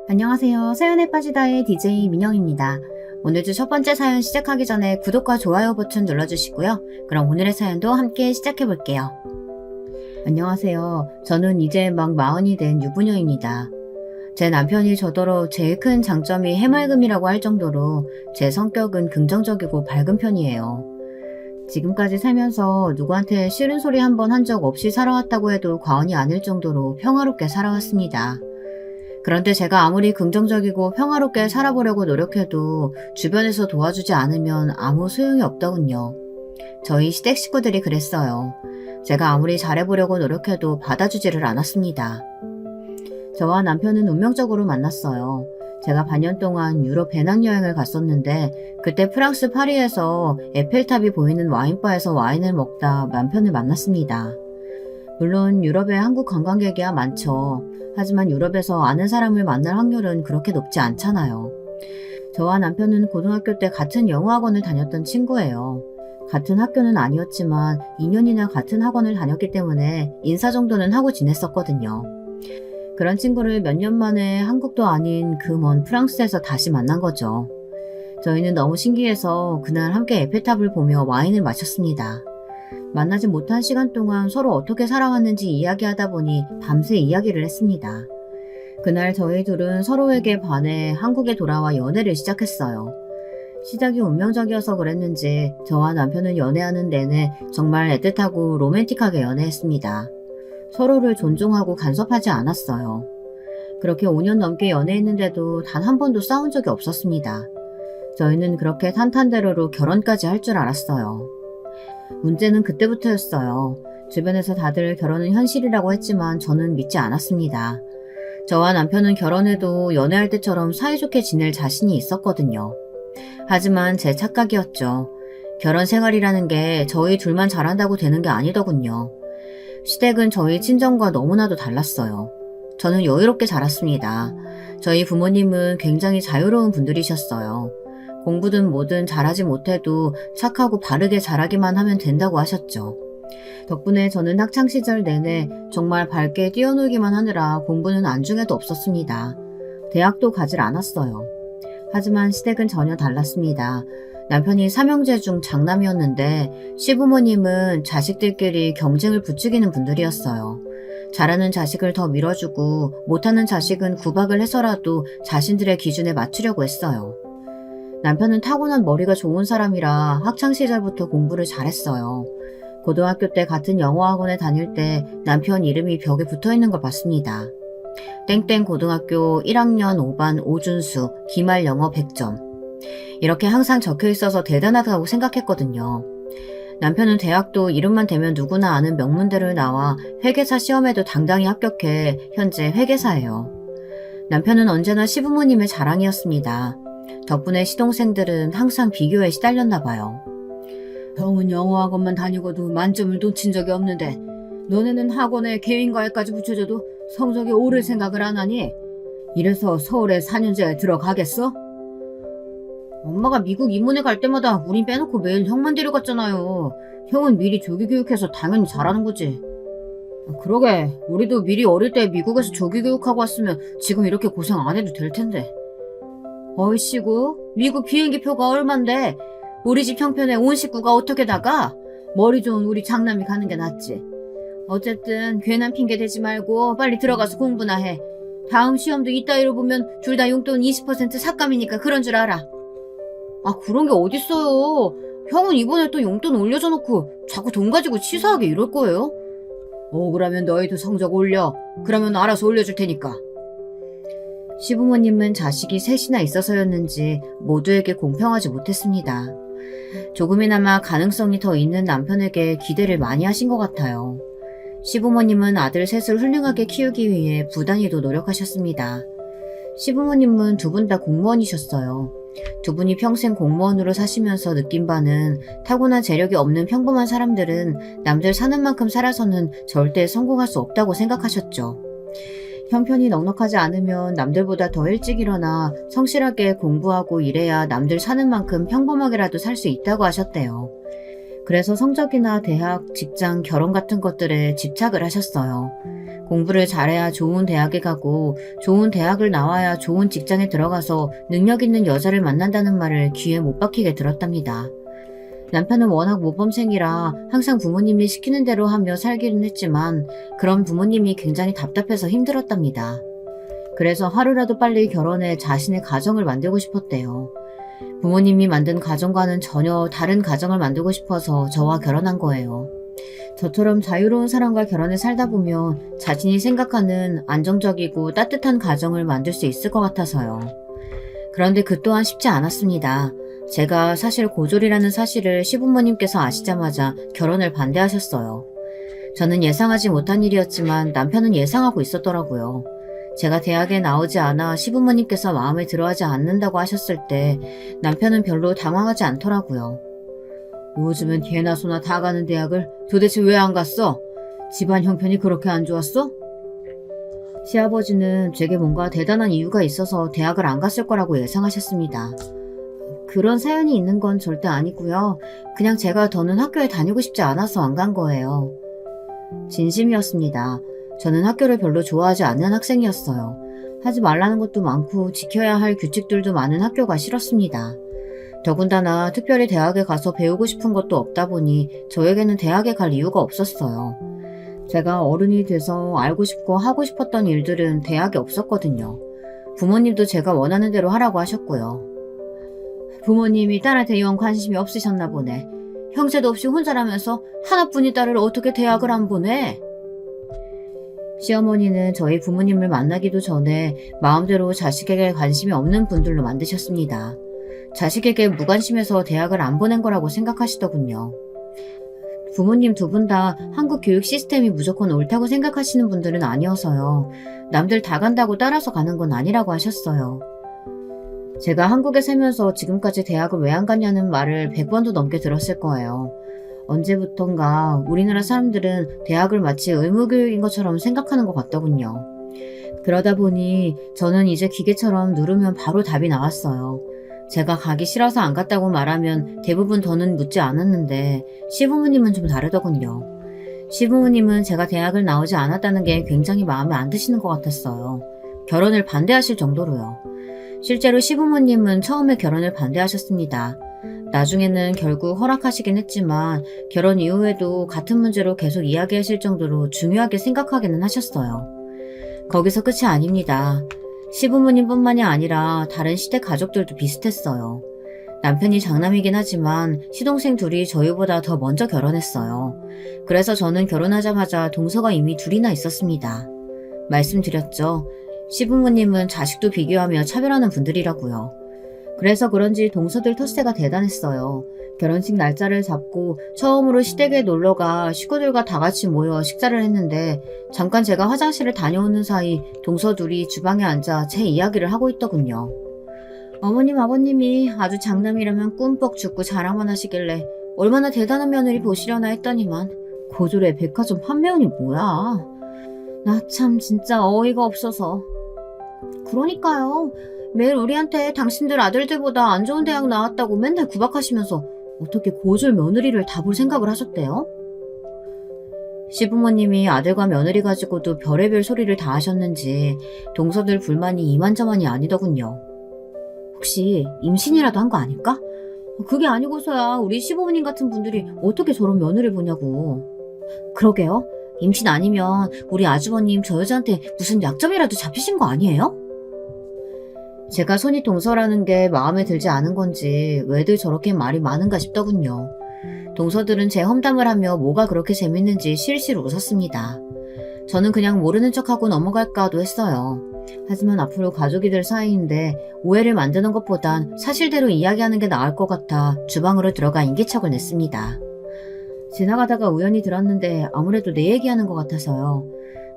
안녕하세요. 사연에 빠지다의 DJ 민영입니다. 오늘도 첫 번째 사연 시작하기 전에 구독과 좋아요 버튼 눌러주시고요. 그럼 오늘의 사연도 함께 시작해볼게요. 안녕하세요. 저는 이제 막 40이 된 유부녀입니다. 제 남편이 저더러 제일 큰 장점이 해맑음이라고 할 정도로 제 성격은 긍정적이고 밝은 편이에요. 지금까지 살면서 누구한테 싫은 소리 한 번 한 적 없이 살아왔다고 해도 과언이 아닐 정도로 평화롭게 살아왔습니다. 그런데 제가 아무리 긍정적이고 평화롭게 살아보려고 노력해도 주변에서 도와주지 않으면 아무 소용이 없더군요. 저희 시댁 식구들이 그랬어요. 제가 아무리 잘해보려고 노력해도 받아주지를 않았습니다. 저와 남편은 운명적으로 만났어요. 제가 반년 동안 유럽 배낭여행을 갔었는데 그때 프랑스 파리에서 에펠탑이 보이는 와인바에서 와인을 먹다 남편을 만났습니다. 물론 유럽에 한국 관광객이야 많죠. 하지만 유럽에서 아는 사람을 만날 확률은 그렇게 높지 않잖아요. 저와 남편은 고등학교 때 같은 영어학원을 다녔던 친구예요. 같은 학교는 아니었지만 2년이나 같은 학원을 다녔기 때문에 인사 정도는 하고 지냈었거든요. 그런 친구를 몇 년 만에 한국도 아닌 그 먼 프랑스에서 다시 만난 거죠. 저희는 너무 신기해서 그날 함께 에펠탑을 보며 와인을 마셨습니다. 만나지 못한 시간 동안 서로 어떻게 살아왔는지 이야기하다 보니 밤새 이야기를 했습니다. 그날 저희 둘은 서로에게 반해 한국에 돌아와 연애를 시작했어요. 시작이 운명적이어서 그랬는지 저와 남편은 연애하는 내내 정말 애틋하고 로맨틱하게 연애했습니다. 서로를 존중하고 간섭하지 않았어요. 그렇게 5년 넘게 연애했는데도 단 한 번도 싸운 적이 없었습니다. 저희는 그렇게 탄탄대로로 결혼까지 할 줄 알았어요. 문제는 그때부터였어요. 주변에서 다들 결혼은 현실이라고 했지만 저는 믿지 않았습니다. 저와 남편은 결혼해도 연애할 때처럼 사이좋게 지낼 자신이 있었거든요. 하지만 제 착각이었죠. 결혼 생활이라는 게 저희 둘만 잘한다고 되는 게 아니더군요. 시댁은 저희 친정과 너무나도 달랐어요. 저는 여유롭게 자랐습니다. 저희 부모님은 굉장히 자유로운 분들이셨어요. 공부든 뭐든 잘하지 못해도 착하고 바르게 자라기만 하면 된다고 하셨죠. 덕분에 저는 학창시절 내내 정말 밝게 뛰어놀기만 하느라 공부는 안중에도 없었습니다. 대학도 가질 않았어요. 하지만 시댁은 전혀 달랐습니다. 남편이 삼형제 중 장남이었는데 시부모님은 자식들끼리 경쟁을 부추기는 분들이었어요. 잘하는 자식을 더 밀어주고 못하는 자식은 구박을 해서라도 자신들의 기준에 맞추려고 했어요. 남편은 타고난 머리가 좋은 사람이라 학창시절부터 공부를 잘했어요. 고등학교 때 같은 영어학원에 다닐 때 남편 이름이 벽에 붙어있는 걸 봤습니다. 땡땡 고등학교 1학년 5반 오준수 기말 영어 100점. 이렇게 항상 적혀있어서 대단하다고 생각했거든요. 남편은 대학도 이름만 대면 누구나 아는 명문대를 나와 회계사 시험에도 당당히 합격해 현재 회계사예요. 남편은 언제나 시부모님의 자랑이었습니다. 덕분에 시동생들은 항상 비교에 시달렸나 봐요. 형은 영어학원만 다니고도 만점을 놓친 적이 없는데 너네는 학원에 개인과외까지 붙여줘도 성적이 오를 생각을 안 하니? 이래서 서울에 4년제에 들어가겠어? 엄마가 미국 입문에 갈 때마다 우린 빼놓고 매일 형만 데려갔잖아요. 형은 미리 조기교육해서 당연히 잘하는 거지. 그러게 우리도 미리 어릴 때 미국에서 조기교육하고 왔으면 지금 이렇게 고생 안 해도 될 텐데. 어이씨구 미국 비행기표가 얼만데 우리 집 형편에 온 식구가 어떻게 나가? 머리 좋은 우리 장남이 가는 게 낫지. 어쨌든 괜한 핑계 대지 말고 빨리 들어가서 공부나 해. 다음 시험도 이따위로 보면 둘 다 용돈 20% 삭감이니까 그런 줄 알아. 아 그런 게 어딨어요. 형은 이번에 또 용돈 올려줘 놓고 자꾸 돈 가지고 치사하게 이럴 거예요? 그러면 너희도 성적 올려. 그러면 알아서 올려줄 테니까. 시부모님은 자식이 셋이나 있어서였는지 모두에게 공평하지 못했습니다. 조금이나마 가능성이 더 있는 남편에게 기대를 많이 하신 것 같아요. 시부모님은 아들 셋을 훌륭하게 키우기 위해 부단히도 노력하셨습니다. 시부모님은 두 분 다 공무원이셨어요. 두 분이 평생 공무원으로 사시면서 느낀 바는 타고난 재력이 없는 평범한 사람들은 남들 사는 만큼 살아서는 절대 성공할 수 없다고 생각하셨죠. 형편이 넉넉하지 않으면 남들보다 더 일찍 일어나 성실하게 공부하고 일해야 남들 사는 만큼 평범하게라도 살 수 있다고 하셨대요. 그래서 성적이나 대학, 직장, 결혼 같은 것들에 집착을 하셨어요. 공부를 잘해야 좋은 대학에 가고 좋은 대학을 나와야 좋은 직장에 들어가서 능력 있는 여자를 만난다는 말을 귀에 못 박히게 들었답니다. 남편은 워낙 모범생이라 항상 부모님이 시키는 대로 하며 살기는 했지만 그런 부모님이 굉장히 답답해서 힘들었답니다. 그래서 하루라도 빨리 결혼해 자신의 가정을 만들고 싶었대요. 부모님이 만든 가정과는 전혀 다른 가정을 만들고 싶어서 저와 결혼한 거예요. 저처럼 자유로운 사람과 결혼해 살다 보면 자신이 생각하는 안정적이고 따뜻한 가정을 만들 수 있을 것 같아서요. 그런데 그 또한 쉽지 않았습니다. 제가 사실 고졸이라는 사실을 시부모님께서 아시자마자 결혼을 반대하셨어요. 저는 예상하지 못한 일이었지만 남편은 예상하고 있었더라고요. 제가 대학에 나오지 않아 시부모님께서 마음에 들어하지 않는다고 하셨을 때 남편은 별로 당황하지 않더라고요. 요즘은 개나 소나 다 가는 대학을 도대체 왜 안 갔어? 집안 형편이 그렇게 안 좋았어? 시아버지는 제게 뭔가 대단한 이유가 있어서 대학을 안 갔을 거라고 예상하셨습니다. 그런 사연이 있는 건 절대 아니고요. 그냥 제가 더는 학교에 다니고 싶지 않아서 안 간 거예요. 진심이었습니다. 저는 학교를 별로 좋아하지 않는 학생이었어요. 하지 말라는 것도 많고 지켜야 할 규칙들도 많은 학교가 싫었습니다. 더군다나 특별히 대학에 가서 배우고 싶은 것도 없다 보니 저에게는 대학에 갈 이유가 없었어요. 제가 어른이 돼서 알고 싶고 하고 싶었던 일들은 대학에 없었거든요. 부모님도 제가 원하는 대로 하라고 하셨고요. 부모님이 딸한테 영 관심이 없으셨나 보네. 형제도 없이 혼자라면서 하나뿐인 딸을 어떻게 대학을 안 보내? 시어머니는 저희 부모님을 만나기도 전에 마음대로 자식에게 관심이 없는 분들로 만드셨습니다. 자식에게 무관심해서 대학을 안 보낸 거라고 생각하시더군요. 부모님 두 분 다 한국 교육 시스템이 무조건 옳다고 생각하시는 분들은 아니어서요. 남들 다 간다고 따라서 가는 건 아니라고 하셨어요. 제가 한국에 살면서 지금까지 대학을 왜 안 갔냐는 말을 100번도 넘게 들었을 거예요. 언제부턴가 우리나라 사람들은 대학을 마치 의무교육인 것처럼 생각하는 것 같더군요. 그러다 보니 저는 이제 기계처럼 누르면 바로 답이 나왔어요. 제가 가기 싫어서 안 갔다고 말하면 대부분 더는 묻지 않았는데 시부모님은 좀 다르더군요. 시부모님은 제가 대학을 나오지 않았다는 게 굉장히 마음에 안 드시는 것 같았어요. 결혼을 반대하실 정도로요. 실제로 시부모님은 처음에 결혼을 반대하셨습니다. 나중에는 결국 허락하시긴 했지만 결혼 이후에도 같은 문제로 계속 이야기하실 정도로 중요하게 생각하기는 하셨어요. 거기서 끝이 아닙니다. 시부모님뿐만이 아니라 다른 시댁 가족들도 비슷했어요. 남편이 장남이긴 하지만 시동생 둘이 저희보다 더 먼저 결혼했어요. 그래서 저는 결혼하자마자 동서가 이미 둘이나 있었습니다. 말씀드렸죠. 시부모님은 자식도 비교하며 차별하는 분들이라고요. 그래서 그런지 동서들 텃세가 대단했어요. 결혼식 날짜를 잡고 처음으로 시댁에 놀러가 식구들과 다 같이 모여 식사를 했는데 잠깐 제가 화장실을 다녀오는 사이 동서 둘이 주방에 앉아 제 이야기를 하고 있더군요. 어머님 아버님이 아주 장남이라면 꿈뻑 죽고 자랑만 하시길래 얼마나 대단한 며느리 보시려나 했더니만 고졸의 백화점 판매원이 뭐야. 나 참 진짜 어이가 없어서. 그러니까요. 매일 우리한테 당신들 아들들보다 안 좋은 대학 나왔다고 맨날 구박하시면서 어떻게 고졸 며느리를 다 볼 생각을 하셨대요? 시부모님이 아들과 며느리 가지고도 별의별 소리를 다 하셨는지 동서들 불만이 이만저만이 아니더군요. 혹시 임신이라도 한 거 아닐까? 그게 아니고서야 우리 시부모님 같은 분들이 어떻게 저런 며느리를 보냐고. 그러게요. 임신 아니면 우리 아주버님 저 여자한테 무슨 약점이라도 잡히신 거 아니에요? 제가 손이 동서라는 게 마음에 들지 않은 건지 왜들 저렇게 말이 많은가 싶더군요. 동서들은 제 험담을 하며 뭐가 그렇게 재밌는지 실실 웃었습니다. 저는 그냥 모르는 척하고 넘어갈까도 했어요. 하지만 앞으로 가족이 될 사이인데 오해를 만드는 것보단 사실대로 이야기하는 게 나을 것 같아 주방으로 들어가 인기척을 냈습니다. 지나가다가 우연히 들었는데 아무래도 내 얘기하는 것 같아서요.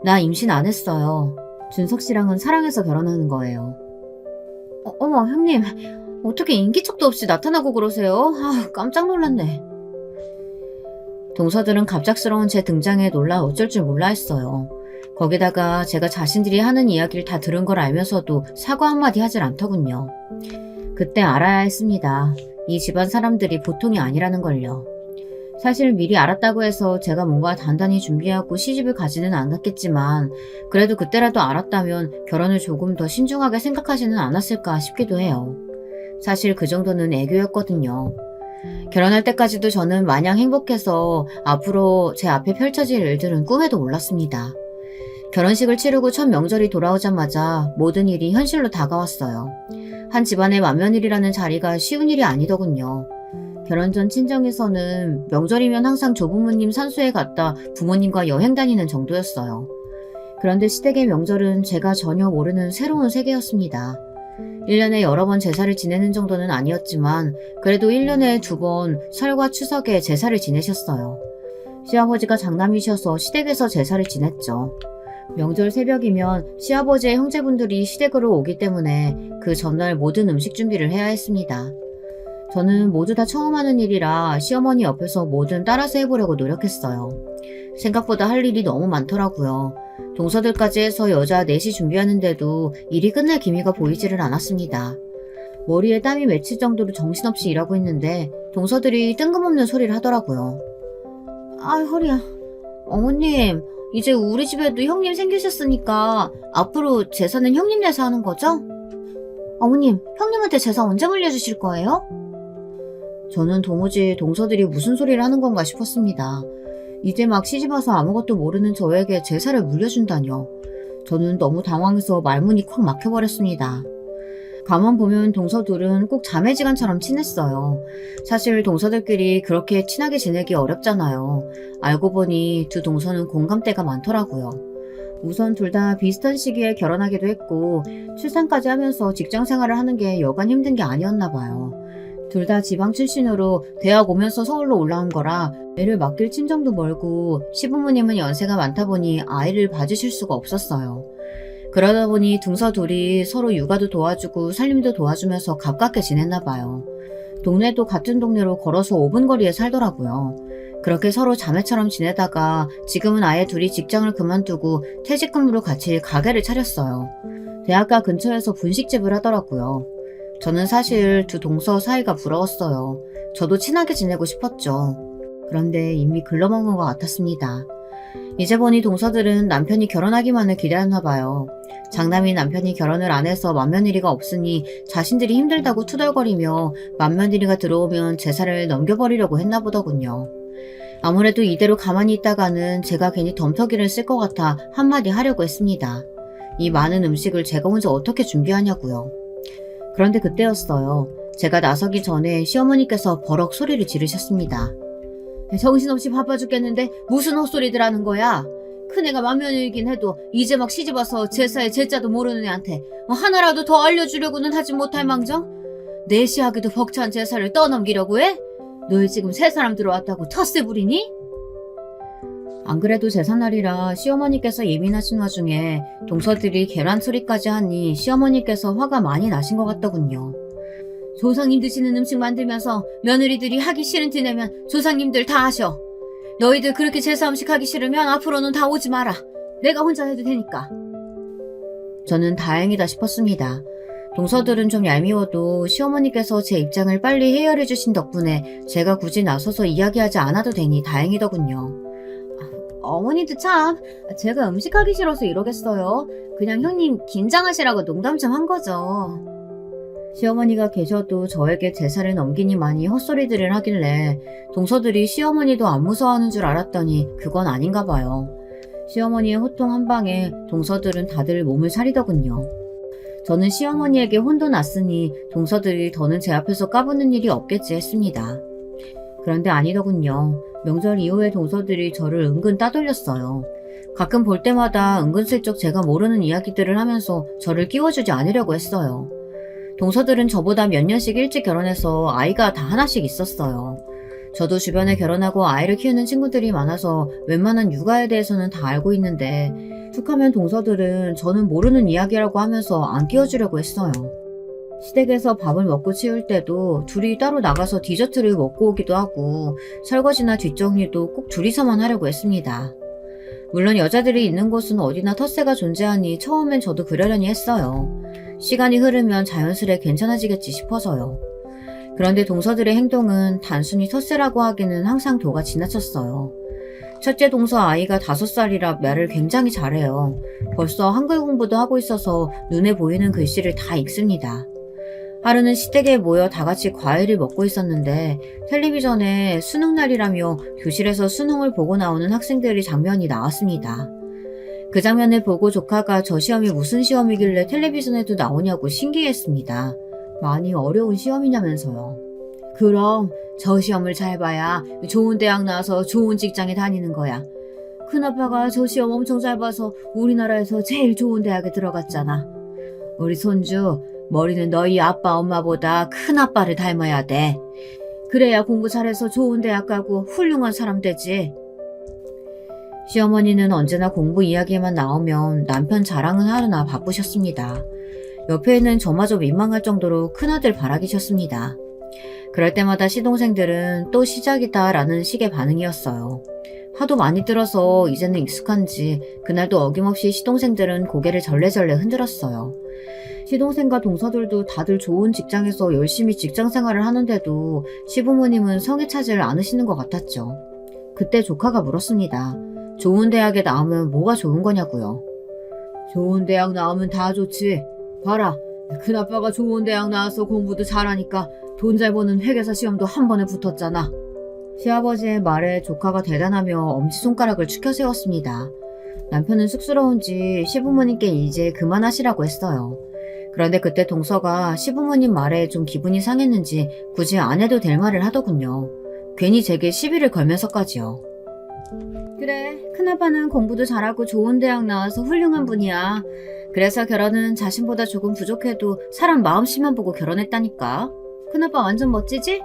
나 임신 안 했어요. 준석 씨랑은 사랑해서 결혼하는 거예요. 어머 형님 어떻게 인기척도 없이 나타나고 그러세요? 깜짝 놀랐네. 동서들은 갑작스러운 제 등장에 놀라 어쩔 줄 몰라 했어요. 거기다가 제가 자신들이 하는 이야기를 다 들은 걸 알면서도 사과 한마디 하질 않더군요. 그때 알아야 했습니다. 이 집안 사람들이 보통이 아니라는 걸요. 사실 미리 알았다고 해서 제가 뭔가 단단히 준비하고 시집을 가지는 않았겠지만 그래도 그때라도 알았다면 결혼을 조금 더 신중하게 생각하지는 않았을까 싶기도 해요. 사실 그 정도는 애교였거든요. 결혼할 때까지도 저는 마냥 행복해서 앞으로 제 앞에 펼쳐질 일들은 꿈에도 몰랐습니다. 결혼식을 치르고 첫 명절이 돌아오자마자 모든 일이 현실로 다가왔어요. 한 집안의 맏며느리라는 자리가 쉬운 일이 아니더군요. 결혼 전 친정에서는 명절이면 항상 조부모님 산소에 갔다 부모님과 여행 다니는 정도였어요. 그런데 시댁의 명절은 제가 전혀 모르는 새로운 세계였습니다. 1년에 여러 번 제사를 지내는 정도는 아니었지만 그래도 1년에 2번 설과 추석에 제사를 지내셨어요. 시아버지가 장남이셔서 시댁에서 제사를 지냈죠. 명절 새벽이면 시아버지의 형제분들이 시댁으로 오기 때문에 그 전날 모든 음식 준비를 해야 했습니다. 저는 모두 다 처음 하는 일이라 시어머니 옆에서 뭐든 따라서 해보려고 노력했어요. 생각보다 할 일이 너무 많더라고요. 동서들까지 해서 여자 넷이 준비하는데도 일이 끝날 기미가 보이지를 않았습니다. 머리에 땀이 맺힐 정도로 정신없이 일하고 있는데 동서들이 뜬금없는 소리를 하더라고요. 아, 허리야. 어머님, 이제 우리 집에도 형님 생기셨으니까 앞으로 제사는 형님 내서 하는 거죠? 어머님, 형님한테 제사 언제 물려주실 거예요? 저는 도무지 동서들이 무슨 소리를 하는 건가 싶었습니다. 이제 막 시집와서 아무것도 모르는 저에게 제사를 물려준다뇨. 저는 너무 당황해서 말문이 콱 막혀버렸습니다. 가만 보면 동서둘은 꼭 자매지간처럼 친했어요. 사실 동서들끼리 그렇게 친하게 지내기 어렵잖아요. 알고 보니 두 동서는 공감대가 많더라고요. 우선 둘 다 비슷한 시기에 결혼하기도 했고 출산까지 하면서 직장 생활을 하는 게 여간 힘든 게 아니었나 봐요. 둘 다 지방 출신으로 대학 오면서 서울로 올라온 거라 애를 맡길 친정도 멀고 시부모님은 연세가 많다 보니 아이를 봐주실 수가 없었어요. 그러다 보니 동서 둘이 서로 육아도 도와주고 살림도 도와주면서 가깝게 지냈나 봐요. 동네도 같은 동네로 걸어서 5분 거리에 살더라고요. 그렇게 서로 자매처럼 지내다가 지금은 아예 둘이 직장을 그만두고 퇴직금으로 같이 가게를 차렸어요. 대학가 근처에서 분식집을 하더라고요. 저는 사실 두 동서 사이가 부러웠어요. 저도 친하게 지내고 싶었죠. 그런데 이미 글러먹은 것 같았습니다. 이제 보니 동서들은 남편이 결혼하기만을 기다렸나 봐요. 장남이 남편이 결혼을 안 해서 맏며느리가 없으니 자신들이 힘들다고 투덜거리며 맏며느리가 들어오면 제사를 넘겨버리려고 했나 보더군요. 아무래도 이대로 가만히 있다가는 제가 괜히 덤터기를 쓸 것 같아 한마디 하려고 했습니다. 이 많은 음식을 제가 혼자 어떻게 준비하냐고요. 그런데 그때였어요. 제가 나서기 전에 시어머니께서 버럭 소리를 지르셨습니다. 정신없이 바빠 죽겠는데 무슨 헛소리들 하는 거야? 큰애가 맏며느리긴 해도 이제 막 시집와서 제사의 제자도 모르는 애한테 하나라도 더 알려주려고는 하지 못할 망정? 넷이 하기도 벅찬 제사를 떠넘기려고 해? 너 지금 새 사람 들어왔다고 텃세 부리니? 안 그래도 제삿날이라 시어머니께서 예민하신 와중에 동서들이 계란 소리까지 하니 시어머니께서 화가 많이 나신 것 같더군요. 조상님 드시는 음식 만들면서 며느리들이 하기 싫은 티 내면 조상님들 다 하셔. 너희들 그렇게 제사 음식 하기 싫으면 앞으로는 다 오지 마라. 내가 혼자 해도 되니까. 저는 다행이다 싶었습니다. 동서들은 좀 얄미워도 시어머니께서 제 입장을 빨리 해결해 주신 덕분에 제가 굳이 나서서 이야기하지 않아도 되니 다행이더군요. 어머니도 참, 제가 음식하기 싫어서 이러겠어요. 그냥 형님 긴장하시라고 농담 좀 한 거죠. 시어머니가 계셔도 저에게 제사를 넘기니만이 헛소리들을 하길래 동서들이 시어머니도 안 무서워하는 줄 알았더니 그건 아닌가 봐요. 시어머니의 호통 한 방에 동서들은 다들 몸을 사리더군요. 저는 시어머니에게 혼도 났으니 동서들이 더는 제 앞에서 까부는 일이 없겠지 했습니다. 그런데 아니더군요. 명절 이후에 동서들이 저를 은근 따돌렸어요. 가끔 볼 때마다 은근슬쩍 제가 모르는 이야기들을 하면서 저를 끼워주지 않으려고 했어요. 동서들은 저보다 몇 년씩 일찍 결혼해서 아이가 다 하나씩 있었어요. 저도 주변에 결혼하고 아이를 키우는 친구들이 많아서 웬만한 육아에 대해서는 다 알고 있는데 툭하면 동서들은 저는 모르는 이야기라고 하면서 안 끼워주려고 했어요. 시댁에서 밥을 먹고 치울 때도 둘이 따로 나가서 디저트를 먹고 오기도 하고 설거지나 뒷정리도 꼭 둘이서만 하려고 했습니다. 물론 여자들이 있는 곳은 어디나 텃세가 존재하니 처음엔 저도 그러려니 했어요. 시간이 흐르면 자연스레 괜찮아지겠지 싶어서요. 그런데 동서들의 행동은 단순히 텃세라고 하기는 항상 도가 지나쳤어요. 첫째 동서 아이가 5살이라 말을 굉장히 잘해요. 벌써 한글 공부도 하고 있어서 눈에 보이는 글씨를 다 읽습니다. 하루는 시댁에 모여 다 같이 과일을 먹고 있었는데 텔레비전에 수능날이라며 교실에서 수능을 보고 나오는 학생들의 장면이 나왔습니다. 그 장면을 보고 조카가 저 시험이 무슨 시험이길래 텔레비전에도 나오냐고 신기했습니다. 많이 어려운 시험이냐면서요. 그럼 저 시험을 잘 봐야 좋은 대학 나와서 좋은 직장에 다니는 거야. 큰아빠가 저 시험 엄청 잘 봐서 우리나라에서 제일 좋은 대학에 들어갔잖아. 우리 손주, 머리는 너희 아빠 엄마보다 큰아빠를 닮아야 돼. 그래야 공부 잘해서 좋은 대학 가고 훌륭한 사람 되지. 시어머니는 언제나 공부 이야기만 나오면 남편 자랑은 하느라 바쁘셨습니다. 옆에는 저마저 민망할 정도로 큰아들 바라기셨습니다. 그럴 때마다 시동생들은 또 시작이다 라는 식의 반응이었어요. 하도 많이 들어서 이제는 익숙한지 그날도 어김없이 시동생들은 고개를 절레절레 흔들었어요. 시동생과 동서들도 다들 좋은 직장에서 열심히 직장 생활을 하는데도 시부모님은 성에 차질 않으시는 것 같았죠. 그때 조카가 물었습니다. 좋은 대학에 나오면 뭐가 좋은 거냐고요. 좋은 대학 나오면 다 좋지. 봐라, 큰아빠가 좋은 대학 나와서 공부도 잘하니까 돈 잘 버는 회계사 시험도 한 번에 붙었잖아. 시아버지의 말에 조카가 대단하며 엄지손가락을 축혀 세웠습니다. 남편은 쑥스러운지 시부모님께 이제 그만하시라고 했어요. 그런데 그때 동서가 시부모님 말에 좀 기분이 상했는지 굳이 안 해도 될 말을 하더군요. 괜히 제게 시비를 걸면서까지요. 그래, 큰아빠는 공부도 잘하고 좋은 대학 나와서 훌륭한 분이야. 그래서 결혼은 자신보다 조금 부족해도 사람 마음씨만 보고 결혼했다니까. 큰아빠 완전 멋지지?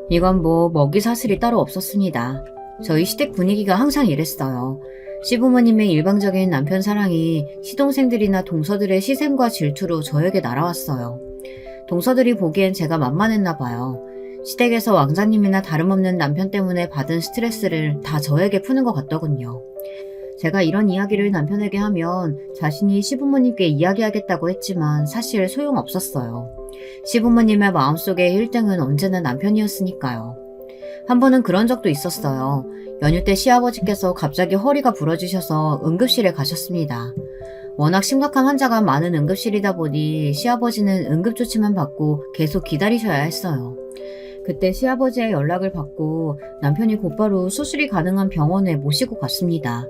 이건 뭐 먹이 사슬이 따로 없었습니다. 저희 시댁 분위기가 항상 이랬어요. 시부모님의 일방적인 남편 사랑이 시동생들이나 동서들의 시샘과 질투로 저에게 날아왔어요. 동서들이 보기엔 제가 만만했나 봐요. 시댁에서 왕자님이나 다름없는 남편 때문에 받은 스트레스를 다 저에게 푸는 것 같더군요. 제가 이런 이야기를 남편에게 하면 자신이 시부모님께 이야기하겠다고 했지만 사실 소용없었어요. 시부모님의 마음속에 1등은 언제나 남편이었으니까요. 한 번은 그런 적도 있었어요. 연휴 때 시아버지께서 갑자기 허리가 부러지셔서 응급실에 가셨습니다. 워낙 심각한 환자가 많은 응급실이다 보니 시아버지는 응급조치만 받고 계속 기다리셔야 했어요. 그때 시아버지의 연락을 받고 남편이 곧바로 수술이 가능한 병원에 모시고 갔습니다.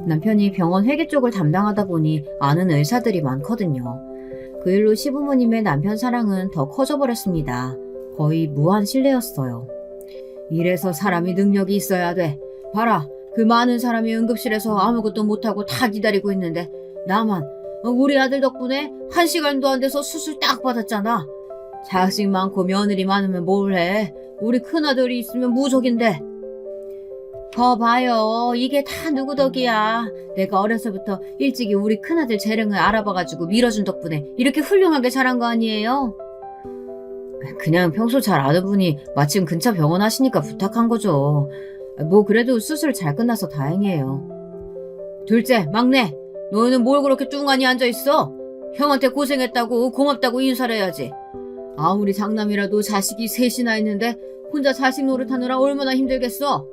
남편이 병원 회계 쪽을 담당하다 보니 아는 의사들이 많거든요. 그 일로 시부모님의 남편 사랑은 더 커져버렸습니다. 거의 무한 신뢰였어요. 이래서 사람이 능력이 있어야 돼. 봐라, 그 많은 사람이 응급실에서 아무것도 못하고 다 기다리고 있는데 나만 우리 아들 덕분에 1시간도 안 돼서 수술 딱 받았잖아. 자식 많고 며느리 많으면 뭘 해. 우리 큰아들이 있으면 무적인데. 봐요. 이게 다 누구 덕이야. 내가 어려서부터 일찍이 우리 큰아들 재능을 알아봐가지고 밀어준 덕분에 이렇게 훌륭하게 자란 거 아니에요? 그냥 평소 잘 아는 분이 마침 근처 병원 하시니까 부탁한 거죠. 뭐 그래도 수술 잘 끝나서 다행이에요. 둘째, 막내. 너희는 뭘 그렇게 뚱하니 앉아있어? 형한테 고생했다고 고맙다고 인사를 해야지. 아무리 장남이라도 자식이 셋이나 있는데 혼자 자식 노릇하느라 얼마나 힘들겠어?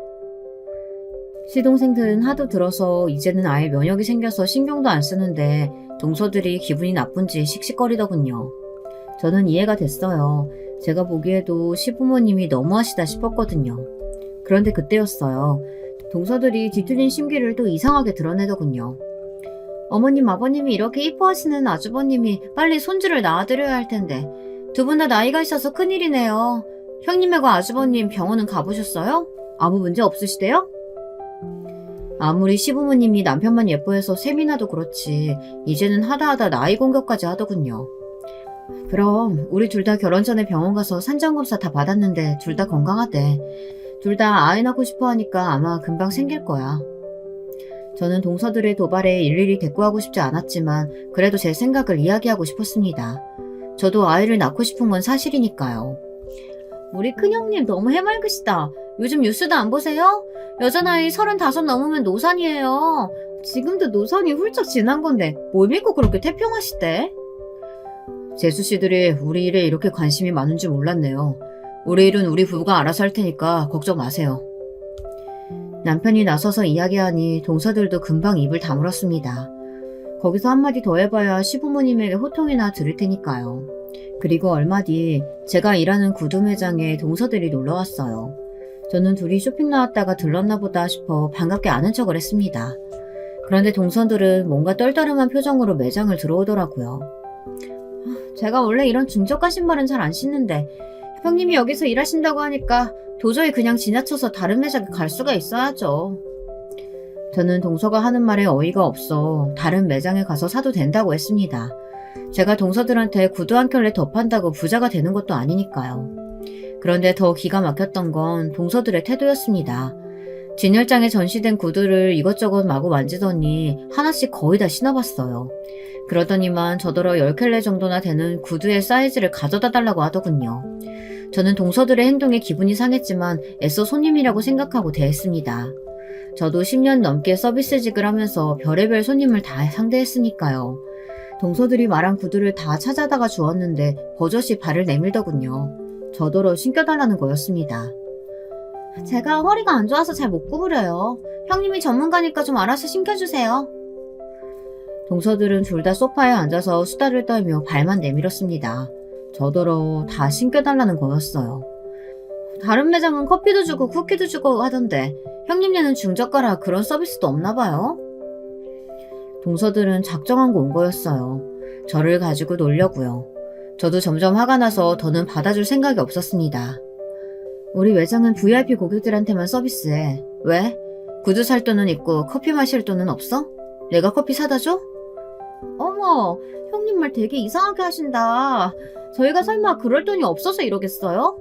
시동생들은 하도 들어서 이제는 아예 면역이 생겨서 신경도 안 쓰는데 동서들이 기분이 나쁜지 씩씩거리더군요. 저는 이해가 됐어요. 제가 보기에도 시부모님이 너무하시다 싶었거든요. 그런데 그때였어요. 동서들이 뒤틀린 심기를 또 이상하게 드러내더군요. 어머님, 아버님이 이렇게 이뻐하시는 아주버님이 빨리 손주를 낳아드려야 할 텐데 두 분 다 나이가 있어서 큰일이네요. 형님하고 아주버님 병원은 가보셨어요? 아무 문제 없으시대요? 아무리 시부모님이 남편만 예뻐해서 세미나도 그렇지 이제는 하다하다 나이 공격까지 하더군요. 그럼 우리 둘 다 결혼 전에 병원 가서 산전검사 다 받았는데 둘 다 건강하대. 둘 다 아이 낳고 싶어 하니까 아마 금방 생길 거야. 저는 동서들의 도발에 일일이 대꾸하고 싶지 않았지만 그래도 제 생각을 이야기하고 싶었습니다. 저도 아이를 낳고 싶은 건 사실이니까요. 우리 큰형님 너무 해맑으시다. 요즘 뉴스도 안 보세요? 여자나이 35 넘으면 노산이에요. 지금도 노산이 훌쩍 지난 건데 뭘 믿고 그렇게 태평하시대? 재수 씨들이 우리 일에 이렇게 관심이 많은 줄 몰랐네요. 우리 일은 우리 부부가 알아서 할 테니까 걱정 마세요. 남편이 나서서 이야기하니 동서들도 금방 입을 다물었습니다. 거기서 한마디 더 해봐야 시부모님에게 호통이나 들을 테니까요. 그리고 얼마 뒤 제가 일하는 구두 매장에 동서들이 놀러왔어요. 저는 둘이 쇼핑 나왔다가 들렀나 보다 싶어 반갑게 아는 척을 했습니다. 그런데 동서들은 뭔가 떨떠름한 표정으로 매장을 들어오더라고요. 제가 원래 이런 중저가 신발은 잘 안 신는데 형님이 여기서 일하신다고 하니까 도저히 그냥 지나쳐서 다른 매장에 갈 수가 있어야죠. 저는 동서가 하는 말에 어이가 없어 다른 매장에 가서 사도 된다고 했습니다. 제가 동서들한테 구두 한 켤레 더 판다고 부자가 되는 것도 아니니까요. 그런데 더 기가 막혔던 건 동서들의 태도였습니다. 진열장에 전시된 구두를 이것저것 마구 만지더니 하나씩 거의 다 신어봤어요. 그러더니만 저더러 10켤레 정도나 되는 구두의 사이즈를 가져다 달라고 하더군요. 저는 동서들의 행동에 기분이 상했지만 애써 손님이라고 생각하고 대했습니다. 저도 10년 넘게 서비스직을 하면서 별의별 손님을 다 상대했으니까요. 동서들이 말한 구두를 다 찾아다가 주었는데 버젓이 발을 내밀더군요. 저더러 신겨달라는 거였습니다. 제가 허리가 안 좋아서 잘 못 구부려요. 형님이 전문가니까 좀 알아서 신겨주세요. 동서들은 둘 다 소파에 앉아서 수다를 떨며 발만 내밀었습니다. 저더러 다 신겨달라는 거였어요. 다른 매장은 커피도 주고 쿠키도 주고 하던데 형님네는 중저가라 그런 서비스도 없나 봐요? 동서들은 작정한 거 온 거였어요. 저를 가지고 놀려고요. 저도 점점 화가 나서 더는 받아줄 생각이 없었습니다. 우리 매장은 VIP 고객들한테만 서비스해. 왜? 구두 살 돈은 있고 커피 마실 돈은 없어? 내가 커피 사다 줘? 어머, 형님 말 되게 이상하게 하신다. 저희가 설마 그럴 돈이 없어서 이러겠어요?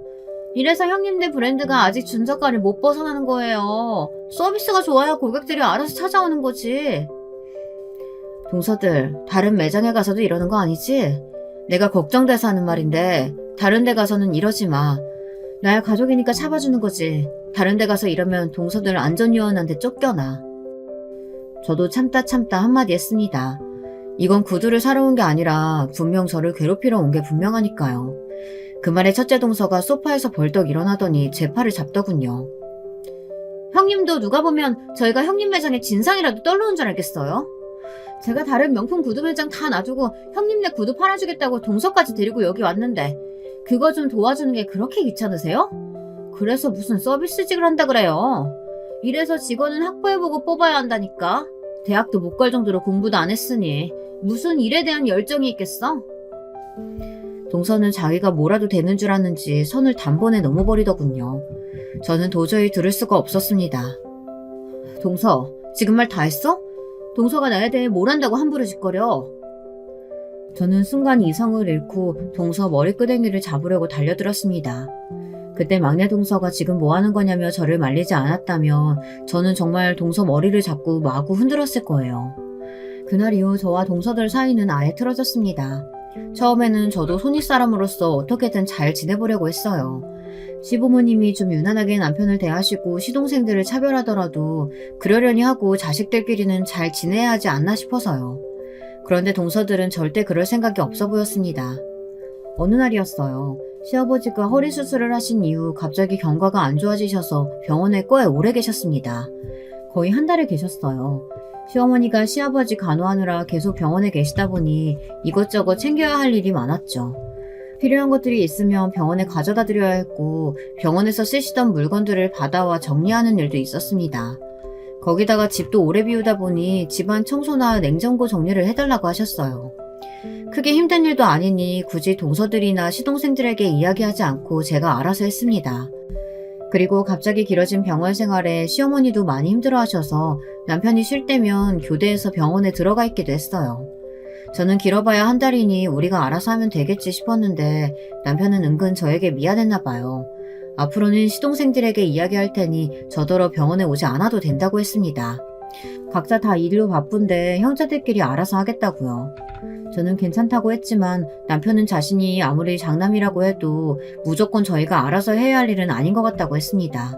이래서 형님네 브랜드가 아직 중저가를 못 벗어나는 거예요. 서비스가 좋아야 고객들이 알아서 찾아오는 거지. 동서들, 다른 매장에 가서도 이러는 거 아니지? 내가 걱정돼서 하는 말인데 다른 데 가서는 이러지 마. 나야 가족이니까 참아주는 거지. 다른 데 가서 이러면 동서들 안전요원한테 쫓겨나. 저도 참다 한마디 했습니다. 이건 구두를 사러 온 게 아니라 분명 저를 괴롭히러 온 게 분명하니까요. 그 말에 첫째 동서가 소파에서 벌떡 일어나더니 제 팔을 잡더군요. 형님도 누가 보면 저희가 형님 매장에 진상이라도 떨러 온 줄 알겠어요? 제가 다른 명품 구두 매장 다 놔두고 형님네 구두 팔아주겠다고 동서까지 데리고 여기 왔는데 그거 좀 도와주는 게 그렇게 귀찮으세요? 그래서 무슨 서비스직을 한다 그래요. 이래서 직원은 학부해보고 뽑아야 한다니까. 대학도 못 갈 정도로 공부도 안 했으니 무슨 일에 대한 열정이 있겠어? 동서는 자기가 뭐라도 되는 줄 아는지 선을 단번에 넘어버리더군요. 저는 도저히 들을 수가 없었습니다. 동서, 지금 말 다 했어? 동서가 나에 대해 뭘 안다고 함부로 짓거려. 저는 순간 이성을 잃고 동서 머리끄댕이를 잡으려고 달려들었습니다. 그때 막내 동서가 지금 뭐 하는 거냐며 저를 말리지 않았다면 저는 정말 동서 머리를 잡고 마구 흔들었을 거예요. 그날 이후 저와 동서들 사이는 아예 틀어졌습니다. 처음에는 저도 손윗사람으로서 어떻게든 잘 지내보려고 했어요. 시부모님이 좀 유난하게 남편을 대하시고 시동생들을 차별하더라도 그러려니 하고 자식들끼리는 잘 지내야 하지 않나 싶어서요. 그런데 동서들은 절대 그럴 생각이 없어 보였습니다. 어느 날이었어요. 시아버지가 허리 수술을 하신 이후 갑자기 경과가 안 좋아지셔서 병원에 꽤 오래 계셨습니다. 거의 한 달을 계셨어요. 시어머니가 시아버지 간호하느라 계속 병원에 계시다 보니 이것저것 챙겨야 할 일이 많았죠. 필요한 것들이 있으면 병원에 가져다 드려야 했고 병원에서 쓰시던 물건들을 받아와 정리하는 일도 있었습니다. 거기다가 집도 오래 비우다 보니 집안 청소나 냉장고 정리를 해달라고 하셨어요. 크게 힘든 일도 아니니 굳이 동서들이나 시동생들에게 이야기하지 않고 제가 알아서 했습니다. 그리고 갑자기 길어진 병원 생활에 시어머니도 많이 힘들어하셔서 남편이 쉴 때면 교대에서 병원에 들어가 있기도 했어요. 저는 길어봐야 한 달이니 우리가 알아서 하면 되겠지 싶었는데 남편은 은근 저에게 미안했나 봐요. 앞으로는 시동생들에게 이야기할 테니 저더러 병원에 오지 않아도 된다고 했습니다. 각자 다 일로 바쁜데 형제들끼리 알아서 하겠다고요. 저는 괜찮다고 했지만 남편은 자신이 아무리 장남이라고 해도 무조건 저희가 알아서 해야 할 일은 아닌 것 같다고 했습니다.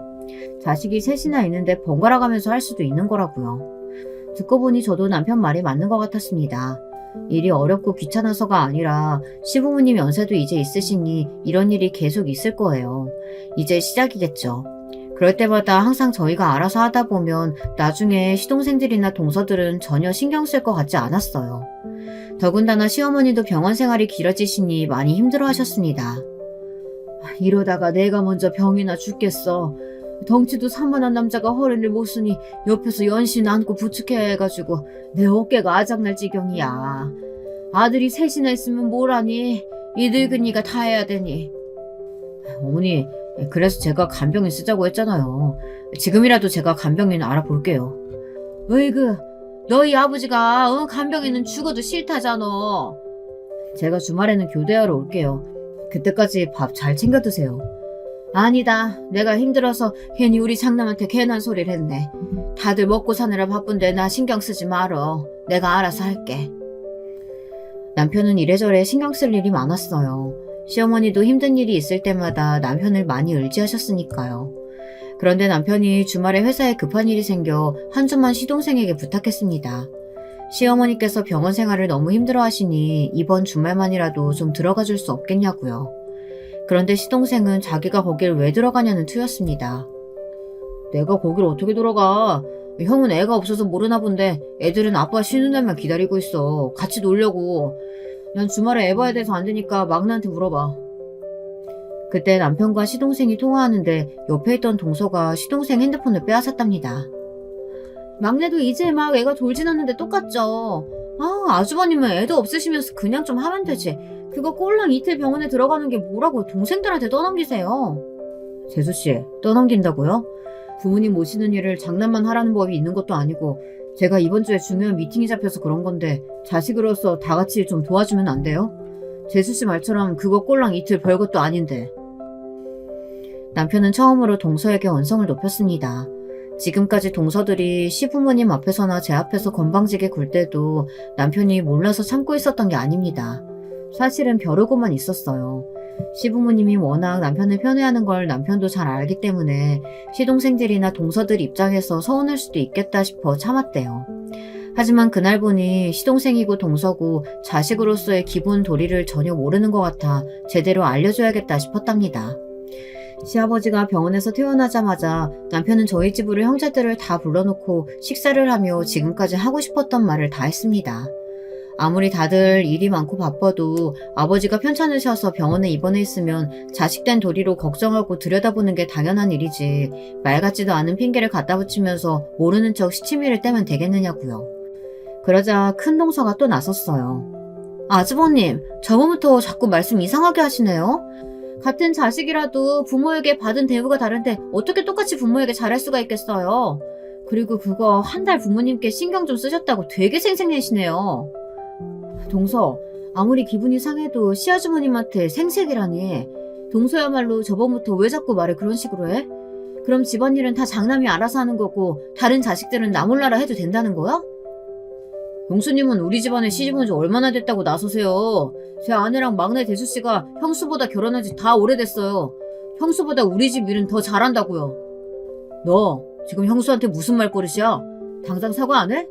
자식이 셋이나 있는데 번갈아 가면서 할 수도 있는 거라고요. 듣고 보니 저도 남편 말이 맞는 것 같았습니다. 일이 어렵고 귀찮아서가 아니라 시부모님 연세도 이제 있으시니 이런 일이 계속 있을 거예요. 이제 시작이겠죠. 그럴 때마다 항상 저희가 알아서 하다 보면 나중에 시동생들이나 동서들은 전혀 신경 쓸 것 같지 않았어요. 더군다나 시어머니도 병원 생활이 길어지시니 많이 힘들어 하셨습니다. 이러다가 내가 먼저 병이나 죽겠어. 덩치도 산만한 남자가 허리를 못 쓰니 옆에서 연신 안고 부축해가지고 내 어깨가 아작날 지경이야. 아들이 셋이나 있으면 뭐라니. 이 늙은이가 다 해야 되니. 어머니, 그래서 제가 간병인 쓰자고 했잖아요. 지금이라도 제가 간병인 알아볼게요. 으이그, 너희 아버지가 간병인은 죽어도 싫다잖아. 제가 주말에는 교대하러 올게요. 그때까지 밥 잘 챙겨 드세요. 아니다. 내가 힘들어서 괜히 우리 장남한테 괜한 소리를 했네. 다들 먹고 사느라 바쁜데 나 신경 쓰지 말어. 내가 알아서 할게. 남편은 이래저래 신경 쓸 일이 많았어요. 시어머니도 힘든 일이 있을 때마다 남편을 많이 의지하셨으니까요. 그런데 남편이 주말에 회사에 급한 일이 생겨 한 주만 시동생에게 부탁했습니다. 시어머니께서 병원 생활을 너무 힘들어하시니 이번 주말만이라도 좀 들어가 줄 수 없겠냐고요. 그런데 시동생은 자기가 거길 왜 들어가냐는 투였습니다. 내가 거길 어떻게 들어가? 형은 애가 없어서 모르나 본데 애들은 아빠 쉬는 날만 기다리고 있어. 같이 놀려고. 난 주말에 애 봐야 돼서 안 되니까 막내한테 물어봐. 그때 남편과 시동생이 통화하는데 옆에 있던 동서가 시동생 핸드폰을 빼앗았답니다. 막내도 이제 막 애가 돌진하는데 똑같죠. 아주버님은 애도 없으시면서 그냥 좀 하면 되지. 그거 꼴랑 이틀 병원에 들어가는 게 뭐라고 동생들한테 떠넘기세요. 재수씨, 떠넘긴다고요? 부모님 모시는 일을 장난만 하라는 법이 있는 것도 아니고 제가 이번 주에 중요한 미팅이 잡혀서 그런 건데 자식으로서 다 같이 좀 도와주면 안 돼요? 재수씨 말처럼 그거 꼴랑 이틀 별것도 아닌데. 남편은 처음으로 동서에게 언성을 높였습니다. 지금까지 동서들이 시부모님 앞에서나 제 앞에서 건방지게 굴 때도 남편이 몰라서 참고 있었던 게 아닙니다. 사실은 벼르고만 있었어요. 시부모님이 워낙 남편을 편애하는 걸 남편도 잘 알기 때문에 시동생들이나 동서들 입장에서 서운할 수도 있겠다 싶어 참았대요. 하지만 그날 보니 시동생이고 동서고 자식으로서의 기본 도리를 전혀 모르는 것 같아 제대로 알려줘야겠다 싶었답니다. 시아버지가 병원에서 퇴원하자마자 남편은 저희 집으로 형제들을 다 불러놓고 식사를 하며 지금까지 하고 싶었던 말을 다 했습니다. 아무리 다들 일이 많고 바빠도 아버지가 편찮으셔서 병원에 입원해 있으면 자식된 도리로 걱정하고 들여다보는 게 당연한 일이지 말 같지도 않은 핑계를 갖다 붙이면서 모르는 척 시치미를 떼면 되겠느냐고요. 그러자 큰 동서가 또 나섰어요. 아주버님, 저번부터 자꾸 말씀 이상하게 하시네요. 같은 자식이라도 부모에게 받은 대우가 다른데 어떻게 똑같이 부모에게 잘할 수가 있겠어요. 그리고 그거 한 달 부모님께 신경 좀 쓰셨다고 되게 생색내시네요. 동서, 아무리 기분이 상해도 시아주머님한테 생색이라니. 동서야말로 저번부터 왜 자꾸 말을 그런 식으로 해? 그럼 집안일은 다 장남이 알아서 하는 거고 다른 자식들은 나 몰라라 해도 된다는 거야? 용수님은 우리 집안에 시집 온 지 얼마나 됐다고 나서세요. 제 아내랑 막내 대수씨가 형수보다 결혼한 지 다 오래됐어요. 형수보다 우리 집 일은 더 잘한다고요. 너 지금 형수한테 무슨 말버릇이야? 당장 사과 안 해?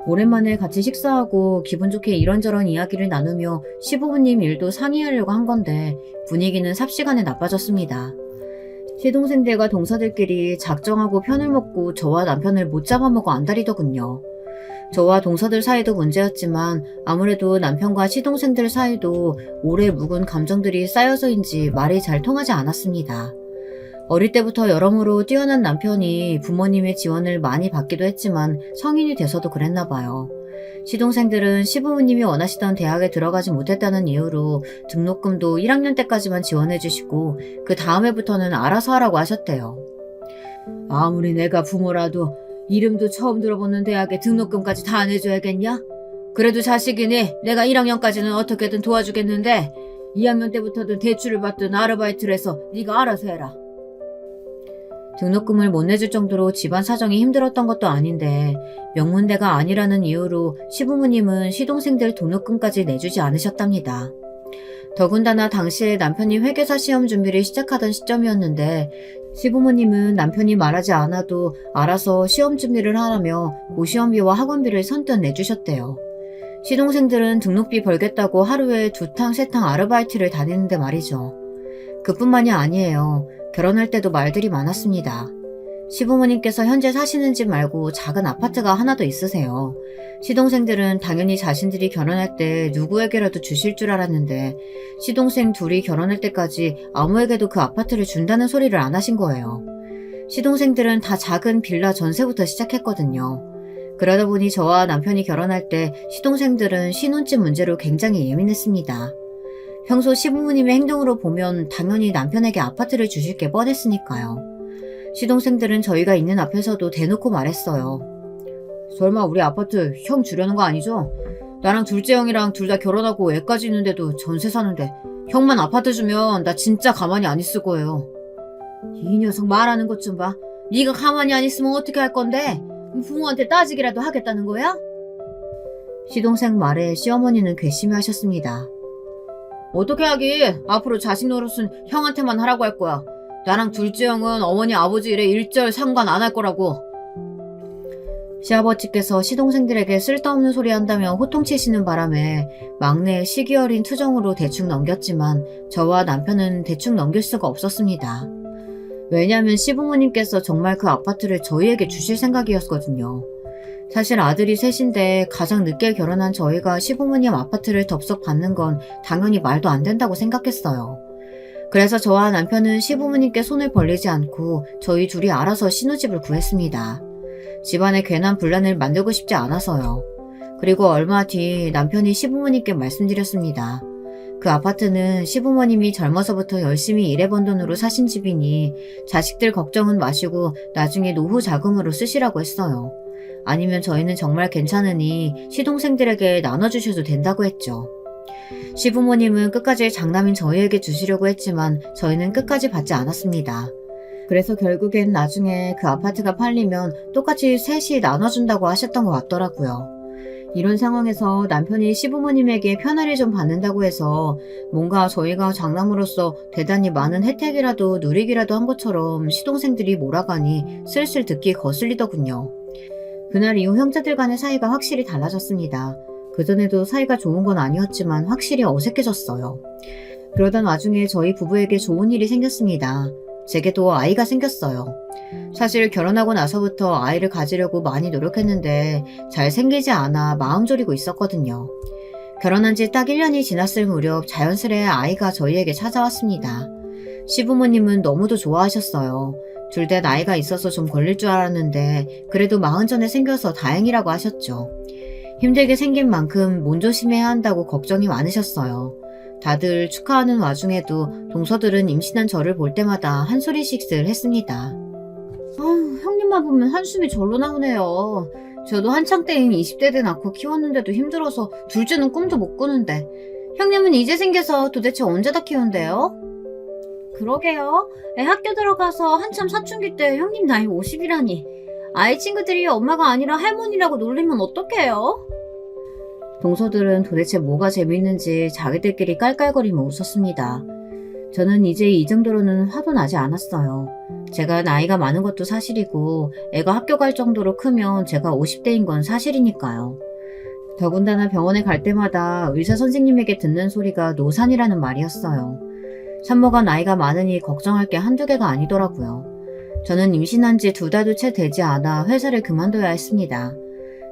오랜만에 같이 식사하고 기분 좋게 이런저런 이야기를 나누며 시부모님 일도 상의하려고 한 건데 분위기는 삽시간에 나빠졌습니다. 시동생들과 동서들끼리 작정하고 편을 먹고 저와 남편을 못 잡아먹어 안달이더군요. 저와 동서들 사이도 문제였지만 아무래도 남편과 시동생들 사이도 오래 묵은 감정들이 쌓여서인지 말이 잘 통하지 않았습니다. 어릴 때부터 여러모로 뛰어난 남편이 부모님의 지원을 많이 받기도 했지만 성인이 돼서도 그랬나 봐요. 시동생들은 시부모님이 원하시던 대학에 들어가지 못했다는 이유로 등록금도 1학년 때까지만 지원해주시고 그 다음 해부터는 알아서 하라고 하셨대요. 아무리 내가 부모라도 이름도 처음 들어보는 대학에 등록금까지 다 내줘야겠냐? 그래도 자식이니 내가 1학년까지는 어떻게든 도와주겠는데 2학년 때부터든 대출을 받든 아르바이트를 해서 네가 알아서 해라. 등록금을 못 내줄 정도로 집안 사정이 힘들었던 것도 아닌데 명문대가 아니라는 이유로 시부모님은 시동생들 등록금까지 내주지 않으셨답니다. 더군다나 당시에 남편이 회계사 시험 준비를 시작하던 시점이었는데 시부모님은 남편이 말하지 않아도 알아서 시험 준비를 하라며 고시험비와 학원비를 선뜻 내주셨대요. 시동생들은 등록비 벌겠다고 하루에 2탕, 3탕 아르바이트를 다니는데 말이죠. 그뿐만이 아니에요. 결혼할 때도 말들이 많았습니다. 시부모님께서 현재 사시는 집 말고 작은 아파트가 하나 더 있으세요. 시동생들은 당연히 자신들이 결혼할 때 누구에게라도 주실 줄 알았는데 시동생 둘이 결혼할 때까지 아무에게도 그 아파트를 준다는 소리를 안 하신 거예요. 시동생들은 다 작은 빌라 전세부터 시작했거든요. 그러다 보니 저와 남편이 결혼할 때 시동생들은 신혼집 문제로 굉장히 예민했습니다. 평소 시부모님의 행동으로 보면 당연히 남편에게 아파트를 주실 게 뻔했으니까요. 시동생들은 저희가 있는 앞에서도 대놓고 말했어요. 설마 우리 아파트 형 주려는 거 아니죠? 나랑 둘째 형이랑 둘 다 결혼하고 애까지 있는데도 전세 사는데 형만 아파트 주면 나 진짜 가만히 안 있을 거예요. 이 녀석 말하는 것 좀 봐. 네가 가만히 안 있으면 어떻게 할 건데? 부모한테 따지기라도 하겠다는 거야? 시동생 말에 시어머니는 괘씸해하셨습니다. 어떻게 하긴 앞으로 자식 노릇은 형한테만 하라고 할 거야. 나랑 둘째 형은 어머니 아버지 일에 일절 상관 안 할 거라고. 시아버지께서 시동생들에게 쓸데없는 소리 한다며 호통치시는 바람에 막내 시기 어린 투정으로 대충 넘겼지만 저와 남편은 대충 넘길 수가 없었습니다. 왜냐하면 시부모님께서 정말 그 아파트를 저희에게 주실 생각이었거든요. 사실 아들이 셋인데 가장 늦게 결혼한 저희가 시부모님 아파트를 덥석 받는 건 당연히 말도 안 된다고 생각했어요. 그래서 저와 남편은 시부모님께 손을 벌리지 않고 저희 둘이 알아서 신혼집을 구했습니다. 집안에 괜한 분란을 만들고 싶지 않아서요. 그리고 얼마 뒤 남편이 시부모님께 말씀드렸습니다. 그 아파트는 시부모님이 젊어서부터 열심히 일해번 돈으로 사신 집이니 자식들 걱정은 마시고 나중에 노후 자금으로 쓰시라고 했어요. 아니면 저희는 정말 괜찮으니 시동생들에게 나눠주셔도 된다고 했죠. 시부모님은 끝까지 장남인 저희에게 주시려고 했지만 저희는 끝까지 받지 않았습니다. 그래서 결국엔 나중에 그 아파트가 팔리면 똑같이 셋이 나눠준다고 하셨던 것 같더라고요. 이런 상황에서 남편이 시부모님에게 편애를 좀 받는다고 해서 뭔가 저희가 장남으로서 대단히 많은 혜택이라도 누리기라도 한 것처럼 시동생들이 몰아가니 슬슬 듣기 거슬리더군요. 그날 이후 형제들 간의 사이가 확실히 달라졌습니다. 그전에도 사이가 좋은 건 아니었지만 확실히 어색해졌어요. 그러던 와중에 저희 부부에게 좋은 일이 생겼습니다. 제게도 아이가 생겼어요. 사실 결혼하고 나서부터 아이를 가지려고 많이 노력했는데 잘 생기지 않아 마음 졸이고 있었거든요. 결혼한 지 딱 1년이 지났을 무렵 자연스레 아이가 저희에게 찾아왔습니다. 시부모님은 너무도 좋아하셨어요. 둘 다 나이가 있어서 좀 걸릴 줄 알았는데 그래도 40 전에 생겨서 다행이라고 하셨죠. 힘들게 생긴 만큼 몸조심해야 한다고 걱정이 많으셨어요. 다들 축하하는 와중에도 동서들은 임신한 저를 볼 때마다 한 소리씩들 했습니다. 형님만 보면 한숨이 절로 나오네요. 저도 한창 때인 20대 때 낳고 키웠는데도 힘들어서 둘째는 꿈도 못 꾸는데 형님은 이제 생겨서 도대체 언제 다 키운대요? 그러게요. 애 학교 들어가서 한참 사춘기 때 형님 나이 50이라니. 아이 친구들이 엄마가 아니라 할머니라고 놀리면 어떡해요? 동서들은 도대체 뭐가 재밌는지 자기들끼리 깔깔거리며 웃었습니다. 저는 이제 이 정도로는 화도 나지 않았어요. 제가 나이가 많은 것도 사실이고 애가 학교 갈 정도로 크면 제가 50대인 건 사실이니까요. 더군다나 병원에 갈 때마다 의사 선생님에게 듣는 소리가 노산이라는 말이었어요. 산모가 나이가 많으니 걱정할 게 한두 개가 아니더라고요. 저는 임신한 지 2달도 채 되지 않아 회사를 그만둬야 했습니다.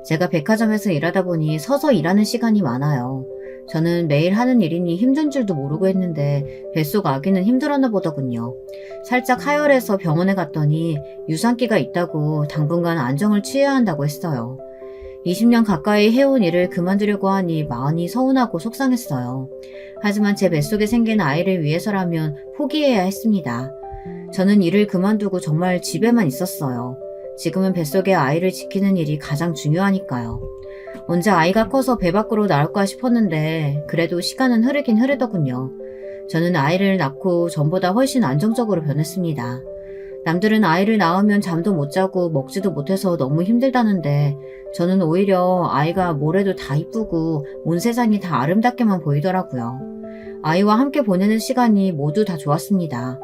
제가 백화점에서 일하다 보니 서서 일하는 시간이 많아요. 저는 매일 하는 일이니 힘든 줄도 모르고 했는데 뱃속 아기는 힘들었나 보더군요. 살짝 하혈해서 병원에 갔더니 유산기가 있다고 당분간 안정을 취해야 한다고 했어요. 20년 가까이 해온 일을 그만두려고 하니 마음이 서운하고 속상했어요. 하지만 제 뱃속에 생긴 아이를 위해서라면 포기해야 했습니다. 저는 일을 그만두고 정말 집에만 있었어요. 지금은 뱃속의 아이를 지키는 일이 가장 중요하니까요. 언제 아이가 커서 배 밖으로 나올까 싶었는데 그래도 시간은 흐르긴 흐르더군요. 저는 아이를 낳고 전보다 훨씬 안정적으로 변했습니다. 남들은 아이를 낳으면 잠도 못 자고 먹지도 못해서 너무 힘들다는데 저는 오히려 아이가 뭐래도 다 이쁘고 온 세상이 다 아름답게만 보이더라고요. 아이와 함께 보내는 시간이 모두 다 좋았습니다.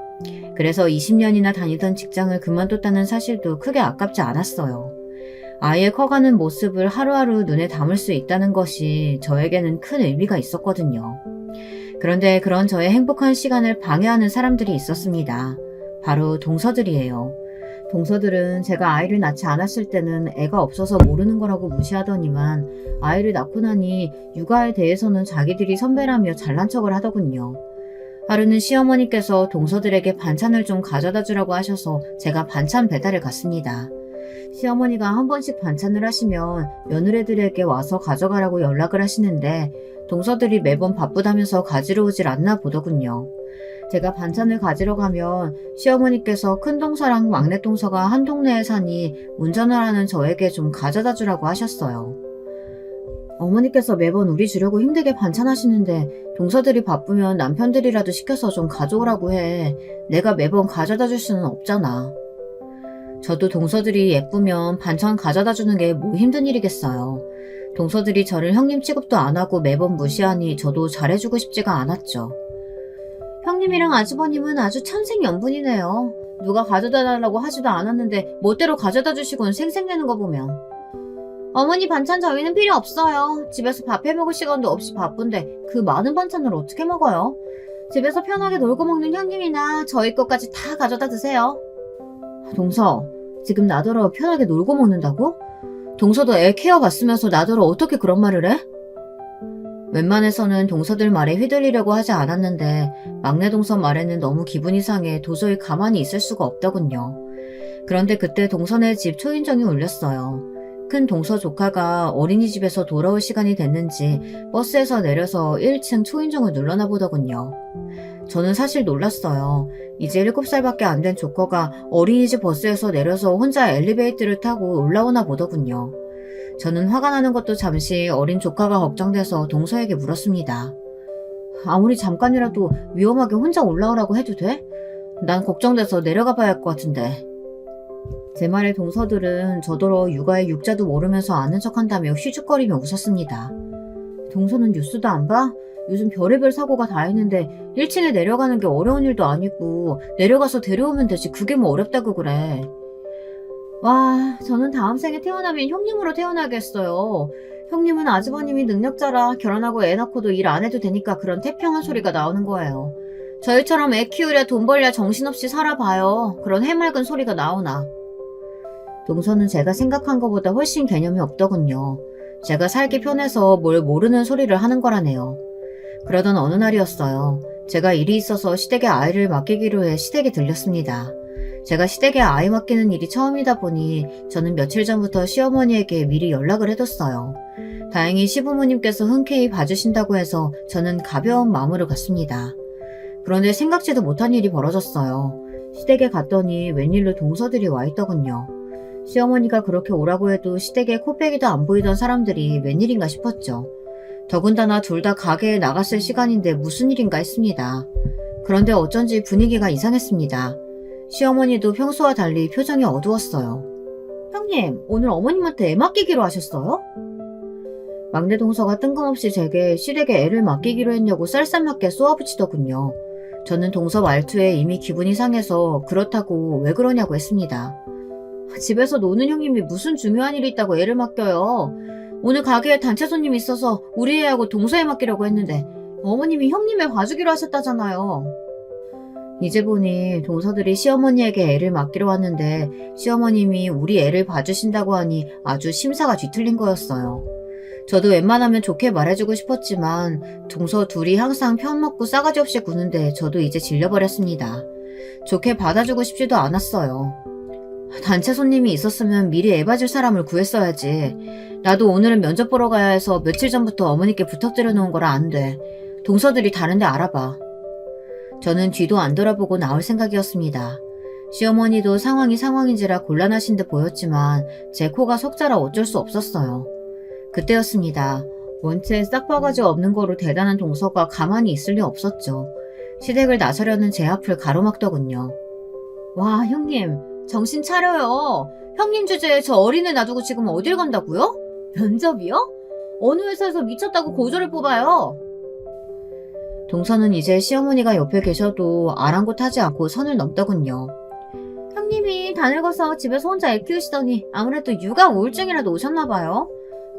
그래서 20년이나 다니던 직장을 그만뒀다는 사실도 크게 아깝지 않았어요. 아이의 커가는 모습을 하루하루 눈에 담을 수 있다는 것이 저에게는 큰 의미가 있었거든요. 그런데 그런 저의 행복한 시간을 방해하는 사람들이 있었습니다. 바로 동서들이에요. 동서들은 제가 아이를 낳지 않았을 때는 애가 없어서 모르는 거라고 무시하더니만 아이를 낳고 나니 육아에 대해서는 자기들이 선배라며 잘난 척을 하더군요. 하루는 시어머니께서 동서들에게 반찬을 좀 가져다 주라고 하셔서 제가 반찬 배달을 갔습니다. 시어머니가 한 번씩 반찬을 하시면 며느리들에게 와서 가져가라고 연락을 하시는데 동서들이 매번 바쁘다면서 가지러 오질 않나 보더군요. 제가 반찬을 가지러 가면 시어머니께서 큰 동서랑 막내 동서가 한 동네에 사니 운전을 하는 저에게 좀 가져다 주라고 하셨어요. 어머니께서 매번 우리 주려고 힘들게 반찬하시는데 동서들이 바쁘면 남편들이라도 시켜서 좀 가져오라고 해. 내가 매번 가져다 줄 수는 없잖아. 저도 동서들이 예쁘면 반찬 가져다 주는 게 뭐 힘든 일이겠어요. 동서들이 저를 형님 취급도 안 하고 매번 무시하니 저도 잘해주고 싶지가 않았죠. 형님이랑 아주버님은 아주 천생연분이네요. 누가 가져다 달라고 하지도 않았는데 멋대로 가져다 주시곤 생색내는 거 보면. 어머니 반찬 저희는 필요 없어요. 집에서 밥 해먹을 시간도 없이 바쁜데 그 많은 반찬을 어떻게 먹어요? 집에서 편하게 놀고 먹는 형님이나 저희 것까지 다 가져다 드세요. 동서, 지금 나더러 편하게 놀고 먹는다고? 동서도 애 케어 받으면서 나더러 어떻게 그런 말을 해? 웬만해서는 동서들 말에 휘둘리려고 하지 않았는데 막내 동서 말에는 너무 기분이 상해 도저히 가만히 있을 수가 없더군요. 그런데 그때 동서네 집 초인종이 울렸어요. 큰 동서 조카가 어린이집에서 돌아올 시간이 됐는지 버스에서 내려서 1층 초인종을 눌러나 보더군요. 저는 사실 놀랐어요. 이제 7살밖에 안 된 조커가 어린이집 버스에서 내려서 혼자 엘리베이터를 타고 올라오나 보더군요. 저는 화가 나는 것도 잠시 어린 조카가 걱정돼서 동서에게 물었습니다. 아무리 잠깐이라도 위험하게 혼자 올라오라고 해도 돼? 난 걱정돼서 내려가 봐야 할 것 같은데. 제 말에 동서들은 저더러 육아의 육자도 모르면서 아는 척한다며 휘죽거리며 웃었습니다. 동서는 뉴스도 안 봐? 요즘 별의별 사고가 다 있는데 1층에 내려가는 게 어려운 일도 아니고 내려가서 데려오면 되지 그게 뭐 어렵다고 그래. 와, 저는 다음 생에 태어나면 형님으로 태어나겠어요. 형님은 아주버님이 능력자라 결혼하고 애 낳고도 일 안 해도 되니까 그런 태평한 소리가 나오는 거예요. 저희처럼 애 키우랴 돈 벌랴 정신없이 살아봐요. 그런 해맑은 소리가 나오나. 동서는 제가 생각한 것보다 훨씬 개념이 없더군요. 제가 살기 편해서 뭘 모르는 소리를 하는 거라네요. 그러던 어느 날이었어요. 제가 일이 있어서 시댁에 아이를 맡기기로 해 시댁에 들렸습니다. 제가 시댁에 아이 맡기는 일이 처음이다 보니 저는 며칠 전부터 시어머니에게 미리 연락을 해뒀어요. 다행히 시부모님께서 흔쾌히 봐주신다고 해서 저는 가벼운 마음으로 갔습니다. 그런데 생각지도 못한 일이 벌어졌어요. 시댁에 갔더니 웬일로 동서들이 와 있더군요. 시어머니가 그렇게 오라고 해도 시댁에 코빼기도 안 보이던 사람들이 웬일인가 싶었죠. 더군다나 둘 다 가게에 나갔을 시간인데 무슨 일인가 했습니다. 그런데 어쩐지 분위기가 이상했습니다. 시어머니도 평소와 달리 표정이 어두웠어요. 형님, 오늘 어머님한테 애 맡기기로 하셨어요? 막내 동서가 뜬금없이 제게 시댁에 애를 맡기기로 했냐고 쌀쌀맞게 쏘아붙이더군요. 저는 동서 말투에 이미 기분이 상해서 그렇다고 왜 그러냐고 했습니다. 집에서 노는 형님이 무슨 중요한 일이 있다고 애를 맡겨요. 오늘 가게에 단체 손님이 있어서 우리 애하고 동서애 맡기려고 했는데 어머님이 형님애 봐주기로 하셨다잖아요. 이제 보니 동서들이 시어머니에게 애를 맡기러 왔는데 시어머님이 우리 애를 봐주신다고 하니 아주 심사가 뒤틀린 거였어요. 저도 웬만하면 좋게 말해주고 싶었지만 동서 둘이 항상 편먹고 싸가지 없이 구는데 저도 이제 질려버렸습니다. 좋게 받아주고 싶지도 않았어요. 단체 손님이 있었으면 미리 애 봐줄 사람을 구했어야지. 나도 오늘은 면접 보러 가야 해서 며칠 전부터 어머니께 부탁드려 놓은 거라 안 돼. 동서들이 다른데 알아봐. 저는 뒤도 안 돌아보고 나올 생각이었습니다. 시어머니도 상황이 상황인지라 곤란하신 듯 보였지만 제 코가 석자라 어쩔 수 없었어요. 그때였습니다. 원체 싹바가지 없는 거로 대단한 동서가 가만히 있을 리 없었죠. 시댁을 나서려는 제 앞을 가로막더군요. 와, 형님, 정신 차려요. 형님 주제에 저 어린애 놔두고 지금 어딜 간다고요? 면접이요? 어느 회사에서 미쳤다고 고졸을 뽑아요? 동서는 이제 시어머니가 옆에 계셔도 아랑곳하지 않고 선을 넘더군요. 형님이 다 늙어서 집에서 혼자 애 키우시더니 아무래도 육아 우울증이라도 오셨나봐요.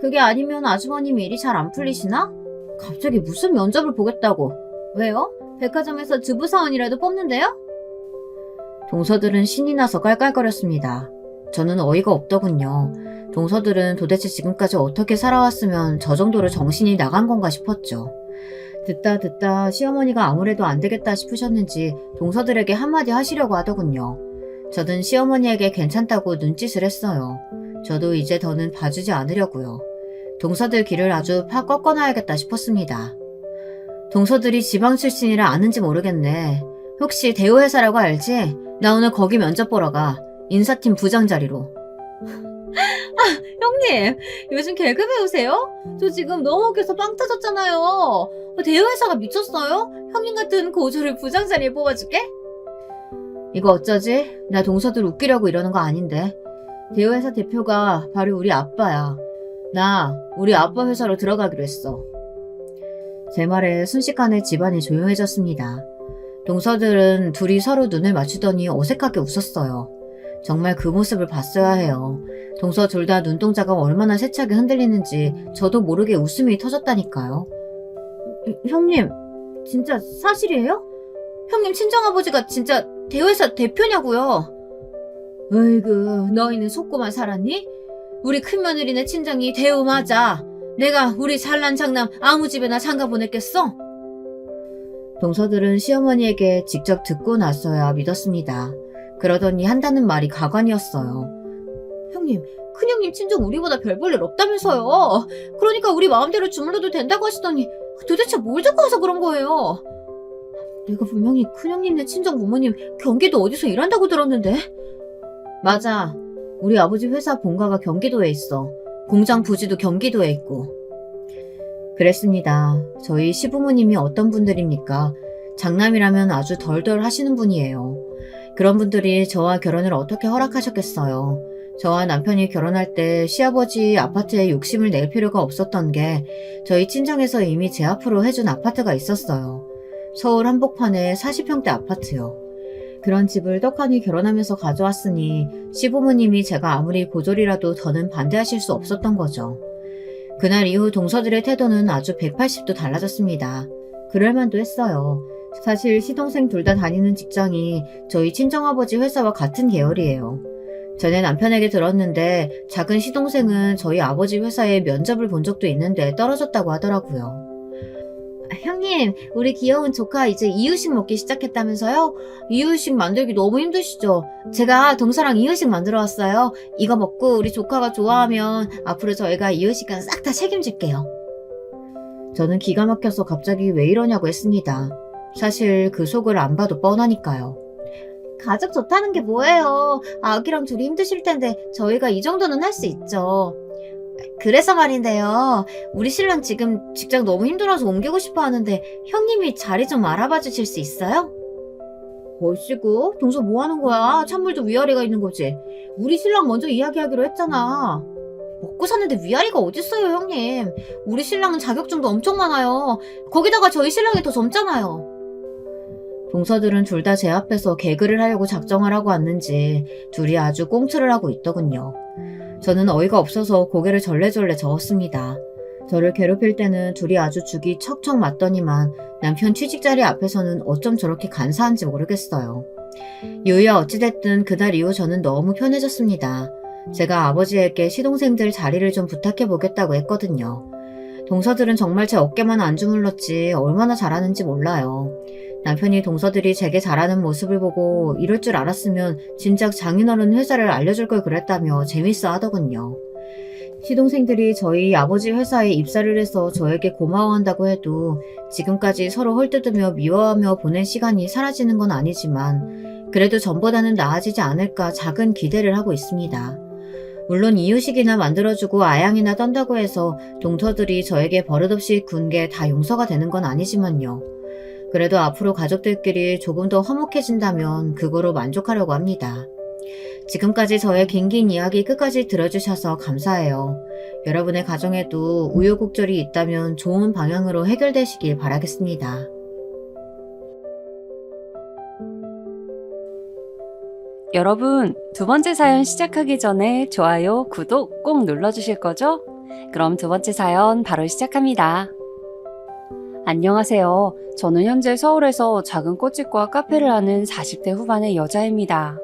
그게 아니면 아주버님 일이 잘 안 풀리시나? 갑자기 무슨 면접을 보겠다고. 왜요? 백화점에서 주부사원이라도 뽑는데요? 동서들은 신이 나서 깔깔거렸습니다. 저는 어이가 없더군요. 동서들은 도대체 지금까지 어떻게 살아왔으면 저 정도로 정신이 나간 건가 싶었죠. 듣다 시어머니가 아무래도 안 되겠다 싶으셨는지 동서들에게 한마디 하시려고 하더군요. 저는 시어머니에게 괜찮다고 눈짓을 했어요. 저도 이제 더는 봐주지 않으려고요. 동서들 길을 아주 팍 꺾어놔야겠다 싶었습니다. 동서들이 지방 출신이라 아는지 모르겠네. 혹시 대우회사라고 알지? 나 오늘 거기 면접 보러 가. 인사팀 부장 자리로. 형님, 요즘 개그 배우세요? 저 지금 너무 웃겨서 빵 터졌잖아요. 대우회사가 미쳤어요? 형님 같은 고졸을 부장 자리에 뽑아줄게? 이거 어쩌지? 나 동서들 웃기려고 이러는 거 아닌데. 대우회사 대표가 바로 우리 아빠야. 나 우리 아빠 회사로 들어가기로 했어. 제 말에 순식간에 집안이 조용해졌습니다. 동서들은 둘이 서로 눈을 맞추더니 어색하게 웃었어요. 정말 그 모습을 봤어야 해요. 동서 둘 다 눈동자가 얼마나 세차게 흔들리는지 저도 모르게 웃음이 터졌다니까요. 형님, 진짜 사실이에요? 형님 친정아버지가 진짜 대우회사 대표냐고요? 어이구, 너희는 속고만 살았니? 우리 큰며느리네 친정이 대우 맞아. 내가 우리 잘난 장남 아무 집에나 장가 보냈겠어? 동서들은 시어머니에게 직접 듣고 나서야 믿었습니다. 그러더니 한다는 말이 가관이었어요. 형님, 큰형님 친정 우리보다 별 볼 일 없다면서요. 그러니까 우리 마음대로 주물러도 된다고 하시더니 도대체 뭘 듣고 와서 그런 거예요? 내가 분명히 큰형님네 친정 부모님 경기도 어디서 일한다고 들었는데. 맞아. 우리 아버지 회사 본가가 경기도에 있어. 공장 부지도 경기도에 있고. 그랬습니다. 저희 시부모님이 어떤 분들입니까? 장남이라면 아주 덜덜 하시는 분이에요. 그런 분들이 저와 결혼을 어떻게 허락하셨겠어요. 저와 남편이 결혼할 때 시아버지 아파트에 욕심을 낼 필요가 없었던 게 저희 친정에서 이미 제 앞으로 해준 아파트가 있었어요. 서울 한복판에 40평대 아파트요. 그런 집을 떡하니 결혼하면서 가져왔으니 시부모님이 제가 아무리 고졸이라도 더는 반대하실 수 없었던 거죠. 그날 이후 동서들의 태도는 아주 180도 달라졌습니다. 그럴만도 했어요. 사실 시동생 둘 다 다니는 직장이 저희 친정아버지 회사와 같은 계열이에요. 전에 남편에게 들었는데 작은 시동생은 저희 아버지 회사에 면접을 본 적도 있는데 떨어졌다고 하더라고요. 형님, 우리 귀여운 조카 이제 이유식 먹기 시작했다면서요? 이유식 만들기 너무 힘드시죠? 제가 동서랑 이유식 만들어 왔어요. 이거 먹고 우리 조카가 좋아하면 앞으로 저희가 이유식은 싹 다 책임질게요. 저는 기가 막혀서 갑자기 왜 이러냐고 했습니다. 사실 그 속을 안 봐도 뻔하니까요. 가족 좋다는 게 뭐예요? 아기랑 둘이 힘드실 텐데 저희가 이 정도는 할 수 있죠. 그래서 말인데요. 우리 신랑 지금 직장 너무 힘들어서 옮기고 싶어 하는데 형님이 자리 좀 알아봐 주실 수 있어요? 벌쓰고 동서 뭐 하는 거야? 찬물도 위아래가 있는 거지. 우리 신랑 먼저 이야기하기로 했잖아. 먹고 사는데 위아래가 어딨어요, 형님. 우리 신랑은 자격증도 엄청 많아요. 거기다가 저희 신랑이 더 젊잖아요. 동서들은 둘 다 제 앞에서 개그를 하려고 작정을 하고 왔는지 둘이 아주 꽁트를 하고 있더군요. 저는 어이가 없어서 고개를 절레절레 저었습니다. 저를 괴롭힐 때는 둘이 아주 죽이 척척 맞더니만 남편 취직자리 앞에서는 어쩜 저렇게 간사한지 모르겠어요. 이유야 어찌됐든 그날 이후 저는 너무 편해졌습니다. 제가 아버지에게 시동생들 자리를 좀 부탁해보겠다고 했거든요. 동서들은 정말 제 어깨만 안 주물렀지 얼마나 잘하는지 몰라요. 남편이 동서들이 제게 잘하는 모습을 보고 이럴 줄 알았으면 진작 장인어른 회사를 알려줄 걸 그랬다며 재밌어 하더군요. 시동생들이 저희 아버지 회사에 입사를 해서 저에게 고마워한다고 해도 지금까지 서로 헐뜯으며 미워하며 보낸 시간이 사라지는 건 아니지만 그래도 전보다는 나아지지 않을까 작은 기대를 하고 있습니다. 물론 이유식이나 만들어주고 아양이나 떤다고 해서 동서들이 저에게 버릇없이 군 게 다 용서가 되는 건 아니지만요. 그래도 앞으로 가족들끼리 조금 더 화목해진다면 그거로 만족하려고 합니다. 지금까지 저의 긴긴 이야기 끝까지 들어주셔서 감사해요. 여러분의 가정에도 우여곡절이 있다면 좋은 방향으로 해결되시길 바라겠습니다. 여러분, 두 번째 사연 시작하기 전에 좋아요, 구독 꼭 눌러주실 거죠? 그럼 두 번째 사연 바로 시작합니다. 안녕하세요. 저는 현재 서울에서 작은 꽃집과 카페를 하는 40대 후반의 여자입니다.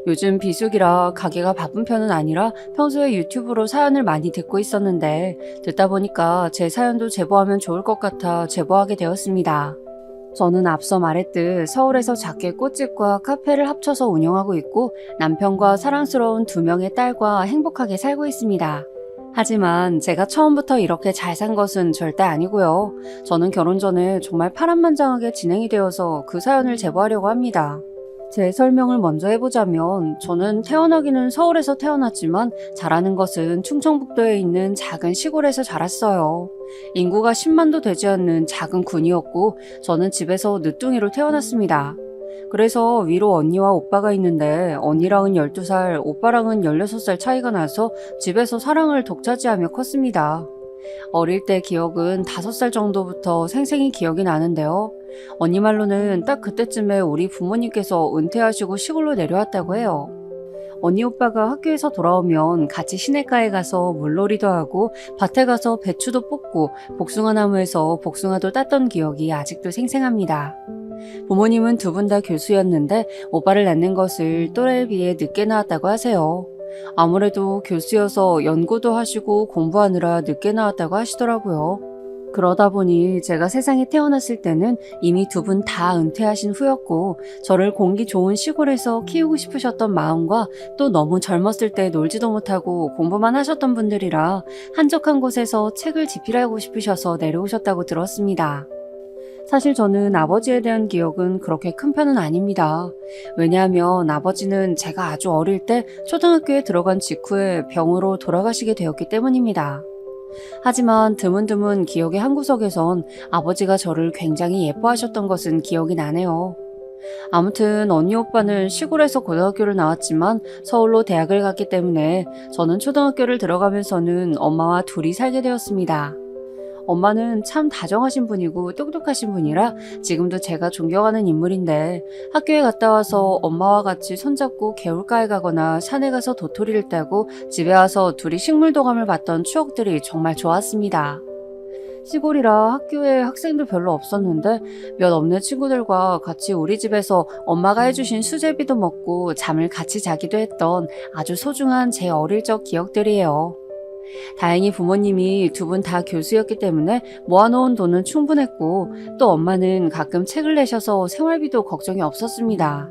요즘 비수기라 가게가 바쁜 편은 아니라 평소에 유튜브로 사연을 많이 듣고 있었는데 듣다 보니까 제 사연도 제보하면 좋을 것 같아 제보하게 되었습니다. 저는 앞서 말했듯 서울에서 작게 꽃집과 카페를 합쳐서 운영하고 있고 남편과 사랑스러운 2명의 딸과 행복하게 살고 있습니다. 하지만 제가 처음부터 이렇게 잘 산 것은 절대 아니고요. 저는 결혼 전에 정말 파란만장하게 진행이 되어서 그 사연을 제보하려고 합니다. 제 설명을 먼저 해보자면 저는 태어나기는 서울에서 태어났지만 자라는 것은 충청북도에 있는 작은 시골에서 자랐어요. 인구가 10만도 되지 않는 작은 군이었고 저는 집에서 늦둥이로 태어났습니다. 그래서 위로 언니와 오빠가 있는데 언니랑은 12살, 오빠랑은 16살 차이가 나서 집에서 사랑을 독차지하며 컸습니다. 어릴 때 기억은 5살 정도부터 생생히 기억이 나는데요. 언니 말로는 딱 그때쯤에 우리 부모님께서 은퇴하시고 시골로 내려왔다고 해요. 언니 오빠가 학교에서 돌아오면 같이 시냇가에 가서 물놀이도 하고 밭에 가서 배추도 뽑고 복숭아 나무에서 복숭아도 땄던 기억이 아직도 생생합니다. 부모님은 두 분 다 교수였는데 오빠를 낳는 것을 또래에 비해 늦게 낳았다고 하세요. 아무래도 교수여서 연구도 하시고 공부하느라 늦게 나왔다고 하시더라고요. 그러다 보니 제가 세상에 태어났을 때는 이미 두 분 다 은퇴하신 후였고 저를 공기 좋은 시골에서 키우고 싶으셨던 마음과 또 너무 젊었을 때 놀지도 못하고 공부만 하셨던 분들이라 한적한 곳에서 책을 집필하고 싶으셔서 내려오셨다고 들었습니다. 사실 저는 아버지에 대한 기억은 그렇게 큰 편은 아닙니다. 왜냐하면 아버지는 제가 아주 어릴 때 초등학교에 들어간 직후에 병으로 돌아가시게 되었기 때문입니다. 하지만 드문드문 기억의 한 구석에선 아버지가 저를 굉장히 예뻐하셨던 것은 기억이 나네요. 아무튼 언니 오빠는 시골에서 고등학교를 나왔지만 서울로 대학을 갔기 때문에 저는 초등학교를 들어가면서는 엄마와 둘이 살게 되었습니다. 엄마는 참 다정하신 분이고 똑똑하신 분이라 지금도 제가 존경하는 인물인데 학교에 갔다 와서 엄마와 같이 손잡고 개울가에 가거나 산에 가서 도토리를 따고 집에 와서 둘이 식물도감을 봤던 추억들이 정말 좋았습니다. 시골이라 학교에 학생도 별로 없었는데 몇 없는 친구들과 같이 우리 집에서 엄마가 해주신 수제비도 먹고 잠을 같이 자기도 했던 아주 소중한 제 어릴 적 기억들이에요. 다행히 부모님이 두 분 다 교수였기 때문에 모아놓은 돈은 충분했고 또 엄마는 가끔 책을 내셔서 생활비도 걱정이 없었습니다.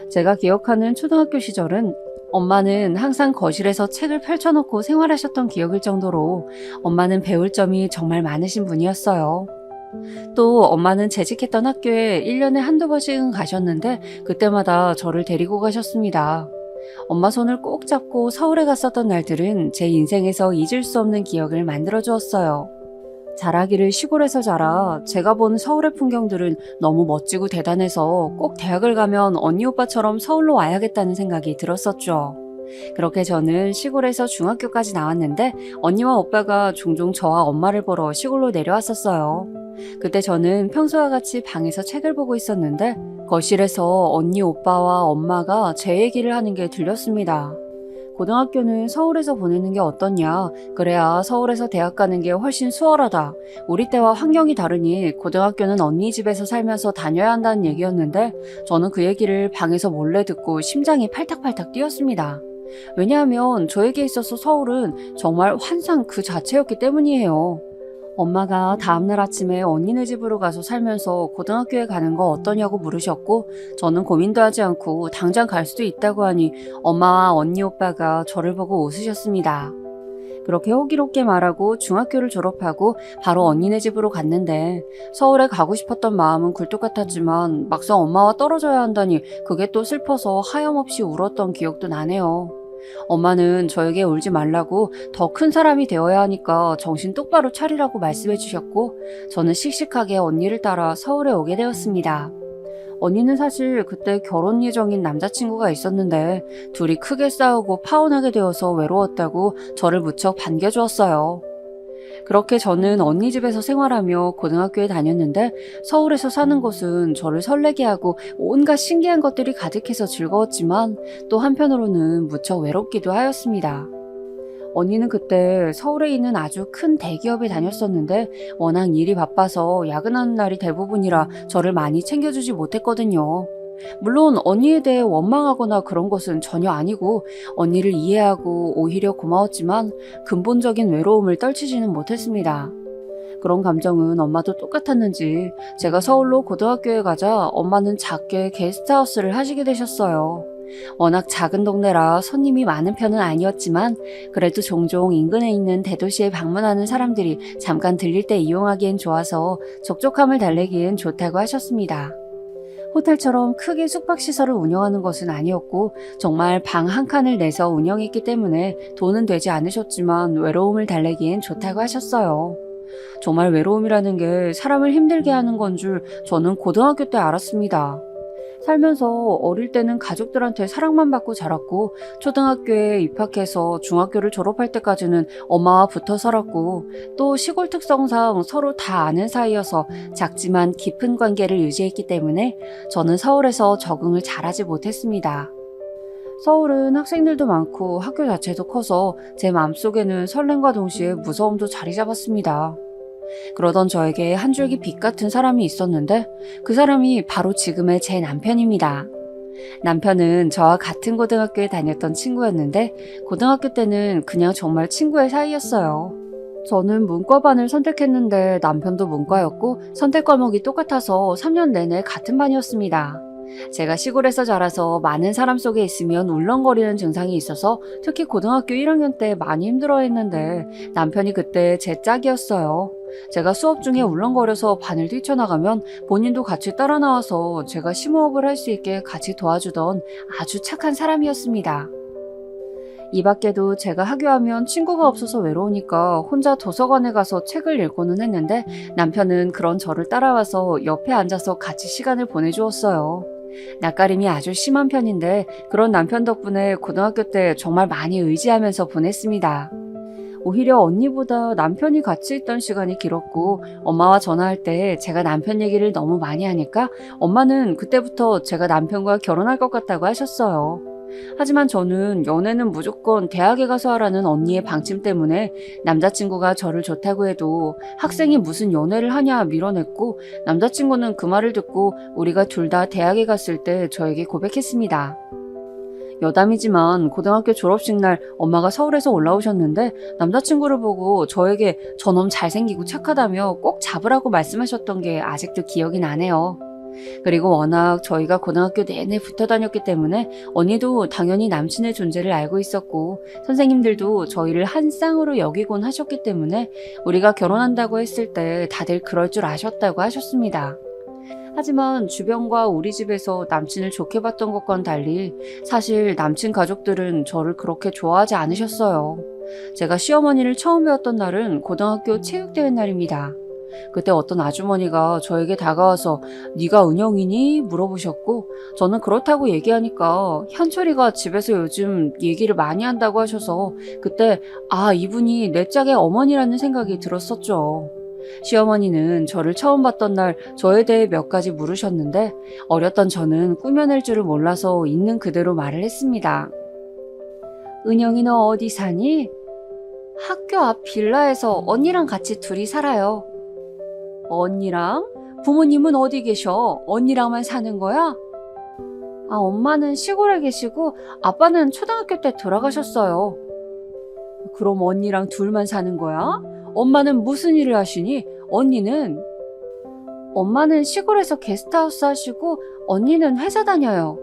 제가 기억하는 초등학교 시절은 엄마는 항상 거실에서 책을 펼쳐놓고 생활하셨던 기억일 정도로 엄마는 배울 점이 정말 많으신 분이었어요. 또 엄마는 재직했던 학교에 1년에 한두 번씩은 가셨는데 그때마다 저를 데리고 가셨습니다. 엄마 손을 꼭 잡고 서울에 갔었던 날들은 제 인생에서 잊을 수 없는 기억을 만들어 주었어요. 자라기를 시골에서 자라 제가 본 서울의 풍경들은 너무 멋지고 대단해서 꼭 대학을 가면 언니 오빠처럼 서울로 와야겠다는 생각이 들었었죠. 그렇게 저는 시골에서 중학교까지 나왔는데 언니와 오빠가 종종 저와 엄마를 보러 시골로 내려왔었어요. 그때 저는 평소와 같이 방에서 책을 보고 있었는데 거실에서 언니 오빠와 엄마가 제 얘기를 하는 게 들렸습니다. 고등학교는 서울에서 보내는 게 어떻냐. 그래야 서울에서 대학 가는 게 훨씬 수월하다. 우리 때와 환경이 다르니 고등학교는 언니 집에서 살면서 다녀야 한다는 얘기였는데 저는 그 얘기를 방에서 몰래 듣고 심장이 팔딱팔딱 뛰었습니다. 왜냐하면 저에게 있어서 서울은 정말 환상 그 자체였기 때문이에요. 엄마가 다음날 아침에 언니네 집으로 가서 살면서 고등학교에 가는 거 어떠냐고 물으셨고 저는 고민도 하지 않고 당장 갈 수도 있다고 하니 엄마와 언니 오빠가 저를 보고 웃으셨습니다. 그렇게 호기롭게 말하고 중학교를 졸업하고 바로 언니네 집으로 갔는데 서울에 가고 싶었던 마음은 굴뚝 같았지만 막상 엄마와 떨어져야 한다니 그게 또 슬퍼서 하염없이 울었던 기억도 나네요. 엄마는 저에게 울지 말라고 더 큰 사람이 되어야 하니까 정신 똑바로 차리라고 말씀해 주셨고 저는 씩씩하게 언니를 따라 서울에 오게 되었습니다. 언니는 사실 그때 결혼 예정인 남자친구가 있었는데 둘이 크게 싸우고 파혼하게 되어서 외로웠다고 저를 무척 반겨주었어요. 그렇게 저는 언니 집에서 생활하며 고등학교에 다녔는데 서울에서 사는 것은 저를 설레게 하고 온갖 신기한 것들이 가득해서 즐거웠지만 또 한편으로는 무척 외롭기도 하였습니다. 언니는 그때 서울에 있는 아주 큰 대기업에 다녔었는데 워낙 일이 바빠서 야근하는 날이 대부분이라 저를 많이 챙겨주지 못했거든요. 물론 언니에 대해 원망하거나 그런 것은 전혀 아니고 언니를 이해하고 오히려 고마웠지만 근본적인 외로움을 떨치지는 못했습니다. 그런 감정은 엄마도 똑같았는지 제가 서울로 고등학교에 가자 엄마는 작게 게스트하우스를 하시게 되셨어요. 워낙 작은 동네라 손님이 많은 편은 아니었지만 그래도 종종 인근에 있는 대도시에 방문하는 사람들이 잠깐 들릴 때 이용하기엔 좋아서 촉촉함을 달래기엔 좋다고 하셨습니다. 호텔처럼 크게 숙박시설을 운영하는 것은 아니었고 정말 방 한 칸을 내서 운영했기 때문에 돈은 되지 않으셨지만 외로움을 달래기엔 좋다고 하셨어요. 정말 외로움이라는 게 사람을 힘들게 하는 건 줄 저는 고등학교 때 알았습니다. 살면서 어릴 때는 가족들한테 사랑만 받고 자랐고 초등학교에 입학해서 중학교를 졸업할 때까지는 엄마와 붙어 살았고 또 시골 특성상 서로 다 아는 사이여서 작지만 깊은 관계를 유지했기 때문에 저는 서울에서 적응을 잘하지 못했습니다. 서울은 학생들도 많고 학교 자체도 커서 제 마음속에는 설렘과 동시에 무서움도 자리 잡았습니다. 그러던 저에게 한 줄기 빛 같은 사람이 있었는데 그 사람이 바로 지금의 제 남편입니다. 남편은 저와 같은 고등학교에 다녔던 친구였는데 고등학교 때는 그냥 정말 친구의 사이였어요. 저는 문과반을 선택했는데 남편도 문과였고 선택 과목이 똑같아서 3년 내내 같은 반이었습니다. 제가 시골에서 자라서 많은 사람 속에 있으면 울렁거리는 증상이 있어서 특히 고등학교 1학년 때 많이 힘들어했는데 남편이 그때 제 짝이었어요. 제가 수업 중에 울렁거려서 반을 뛰쳐나가면 본인도 같이 따라 나와서 제가 심호흡을 할 수 있게 같이 도와주던 아주 착한 사람이었습니다. 이 밖에도 제가 하교하면 친구가 없어서 외로우니까 혼자 도서관에 가서 책을 읽고는 했는데 남편은 그런 저를 따라와서 옆에 앉아서 같이 시간을 보내주었어요. 낯가림이 아주 심한 편인데 그런 남편 덕분에 고등학교 때 정말 많이 의지하면서 보냈습니다. 오히려 언니보다 남편이 같이 있던 시간이 길었고 엄마와 전화할 때 제가 남편 얘기를 너무 많이 하니까 엄마는 그때부터 제가 남편과 결혼할 것 같다고 하셨어요. 하지만 저는 연애는 무조건 대학에 가서 하라는 언니의 방침 때문에 남자친구가 저를 좋다고 해도 학생이 무슨 연애를 하냐 밀어냈고 남자친구는 그 말을 듣고 우리가 둘 다 대학에 갔을 때 저에게 고백했습니다. 여담이지만 고등학교 졸업식 날 엄마가 서울에서 올라오셨는데 남자친구를 보고 저에게 저놈 잘생기고 착하다며 꼭 잡으라고 말씀하셨던 게 아직도 기억이 나네요. 그리고 워낙 저희가 고등학교 내내 붙어 다녔기 때문에 언니도 당연히 남친의 존재를 알고 있었고 선생님들도 저희를 한 쌍으로 여기곤 하셨기 때문에 우리가 결혼한다고 했을 때 다들 그럴 줄 아셨다고 하셨습니다. 하지만 주변과 우리 집에서 남친을 좋게 봤던 것과는 달리 사실 남친 가족들은 저를 그렇게 좋아하지 않으셨어요. 제가 시어머니를 처음 뵈었던 날은 고등학교 체육대회 날입니다. 그때 어떤 아주머니가 저에게 다가와서 네가 은영이니? 물어보셨고 저는 그렇다고 얘기하니까 현철이가 집에서 요즘 얘기를 많이 한다고 하셔서 그때 이분이 내 짝의 어머니라는 생각이 들었었죠. 시어머니는 저를 처음 봤던 날 저에 대해 몇 가지 물으셨는데 어렸던 저는 꾸며낼 줄을 몰라서 있는 그대로 말을 했습니다. 은영이 너 어디 사니? 학교 앞 빌라에서 언니랑 같이 둘이 살아요. 언니랑? 부모님은 어디 계셔? 언니랑만 사는 거야? 엄마는 시골에 계시고 아빠는 초등학교 때 돌아가셨어요. 그럼 언니랑 둘만 사는 거야? 엄마는 무슨 일을 하시니? 엄마는 시골에서 게스트하우스 하시고 언니는 회사 다녀요.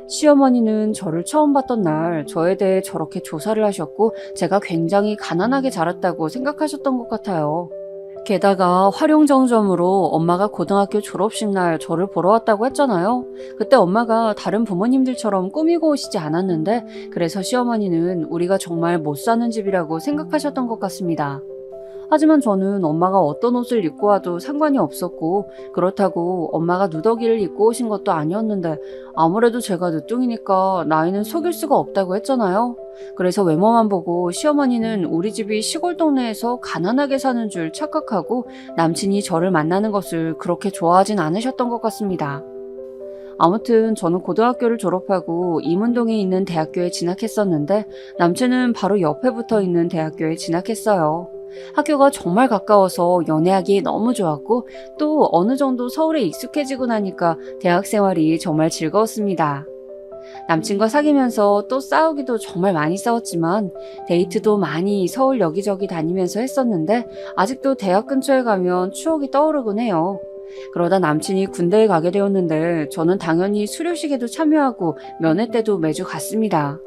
시어머니는 저를 처음 봤던 날 저에 대해 저렇게 조사를 하셨고 제가 굉장히 가난하게 자랐다고 생각하셨던 것 같아요. 게다가 활용정점으로 엄마가 고등학교 졸업식 날 저를 보러 왔다고 했잖아요. 그때 엄마가 다른 부모님들처럼 꾸미고 오시지 않았는데 그래서 시어머니는 우리가 정말 못 사는 집이라고 생각하셨던 것 같습니다. 하지만 저는 엄마가 어떤 옷을 입고 와도 상관이 없었고, 그렇다고 엄마가 누더기를 입고 오신 것도 아니었는데 아무래도 제가 늦둥이니까 나이는 속일 수가 없다고 했잖아요. 그래서 외모만 보고 시어머니는 우리 집이 시골 동네에서 가난하게 사는 줄 착각하고 남친이 저를 만나는 것을 그렇게 좋아하진 않으셨던 것 같습니다. 아무튼 저는 고등학교를 졸업하고 이문동에 있는 대학교에 진학했었는데 남친은 바로 옆에 붙어 있는 대학교에 진학했어요. 학교가 정말 가까워서 연애하기에 너무 좋았고 또 어느 정도 서울에 익숙해지고 나니까 대학 생활이 정말 즐거웠습니다. 남친과 사귀면서 또 싸우기도 정말 많이 싸웠지만 데이트도 많이 서울 여기저기 다니면서 했었는데 아직도 대학 근처에 가면 추억이 떠오르곤 해요. 그러다 남친이 군대에 가게 되었는데 저는 당연히 수료식에도 참여하고 면회 때도 매주 갔습니다.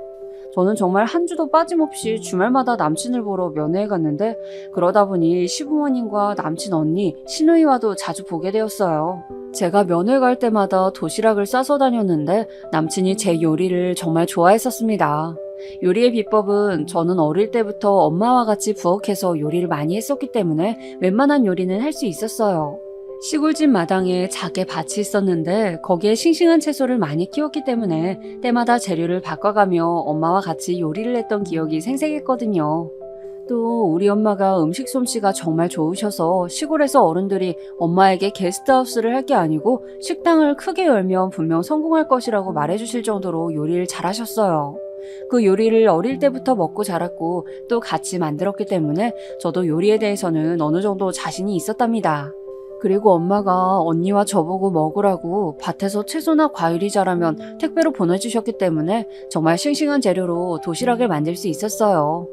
저는 정말 한 주도 빠짐없이 주말마다 남친을 보러 면회에 갔는데 그러다 보니 시부모님과 남친 언니, 시누이와도 자주 보게 되었어요. 제가 면회 갈 때마다 도시락을 싸서 다녔는데 남친이 제 요리를 정말 좋아했었습니다. 요리의 비법은 저는 어릴 때부터 엄마와 같이 부엌에서 요리를 많이 했었기 때문에 웬만한 요리는 할 수 있었어요. 시골집 마당에 작게 밭이 있었는데 거기에 싱싱한 채소를 많이 키웠기 때문에 때마다 재료를 바꿔가며 엄마와 같이 요리를 했던 기억이 생생했거든요. 또 우리 엄마가 음식 솜씨가 정말 좋으셔서 시골에서 어른들이 엄마에게 게스트하우스를 할 게 아니고 식당을 크게 열면 분명 성공할 것이라고 말해주실 정도로 요리를 잘하셨어요. 그 요리를 어릴 때부터 먹고 자랐고 또 같이 만들었기 때문에 저도 요리에 대해서는 어느 정도 자신이 있었답니다. 그리고 엄마가 언니와 저보고 먹으라고 밭에서 채소나 과일이 자라면 택배로 보내주셨기 때문에 정말 싱싱한 재료로 도시락을 만들 수 있었어요.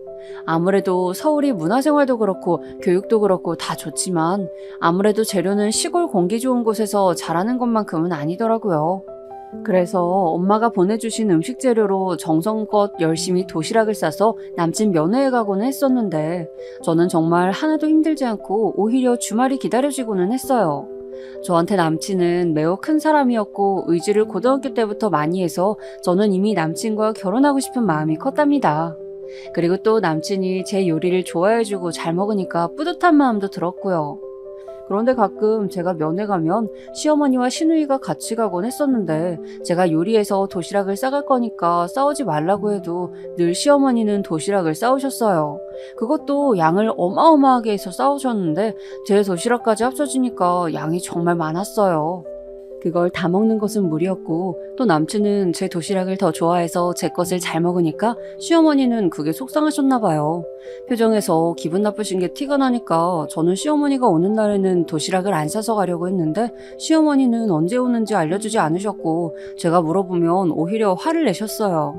아무래도 서울이 문화생활도 그렇고 교육도 그렇고 다 좋지만 아무래도 재료는 시골 공기 좋은 곳에서 자라는 것만큼은 아니더라고요. 그래서 엄마가 보내주신 음식 재료로 정성껏 열심히 도시락을 싸서 남친 면회에 가고는 했었는데 저는 정말 하나도 힘들지 않고 오히려 주말이 기다려지고는 했어요. 저한테 남친은 매우 큰 사람이었고 의지를 고등학교 때부터 많이 해서 저는 이미 남친과 결혼하고 싶은 마음이 컸답니다. 그리고 또 남친이 제 요리를 좋아해주고 잘 먹으니까 뿌듯한 마음도 들었고요. 그런데 가끔 제가 면회 가면 시어머니와 시누이가 같이 가곤 했었는데 제가 요리해서 도시락을 싸갈 거니까 싸우지 말라고 해도 늘 시어머니는 도시락을 싸우셨어요. 그것도 양을 어마어마하게 해서 싸우셨는데 제 도시락까지 합쳐지니까 양이 정말 많았어요. 그걸 다 먹는 것은 무리였고 또 남친은 제 도시락을 더 좋아해서 제 것을 잘 먹으니까 시어머니는 그게 속상하셨나 봐요. 표정에서 기분 나쁘신 게 티가 나니까 저는 시어머니가 오는 날에는 도시락을 안 싸서 가려고 했는데 시어머니는 언제 오는지 알려주지 않으셨고 제가 물어보면 오히려 화를 내셨어요.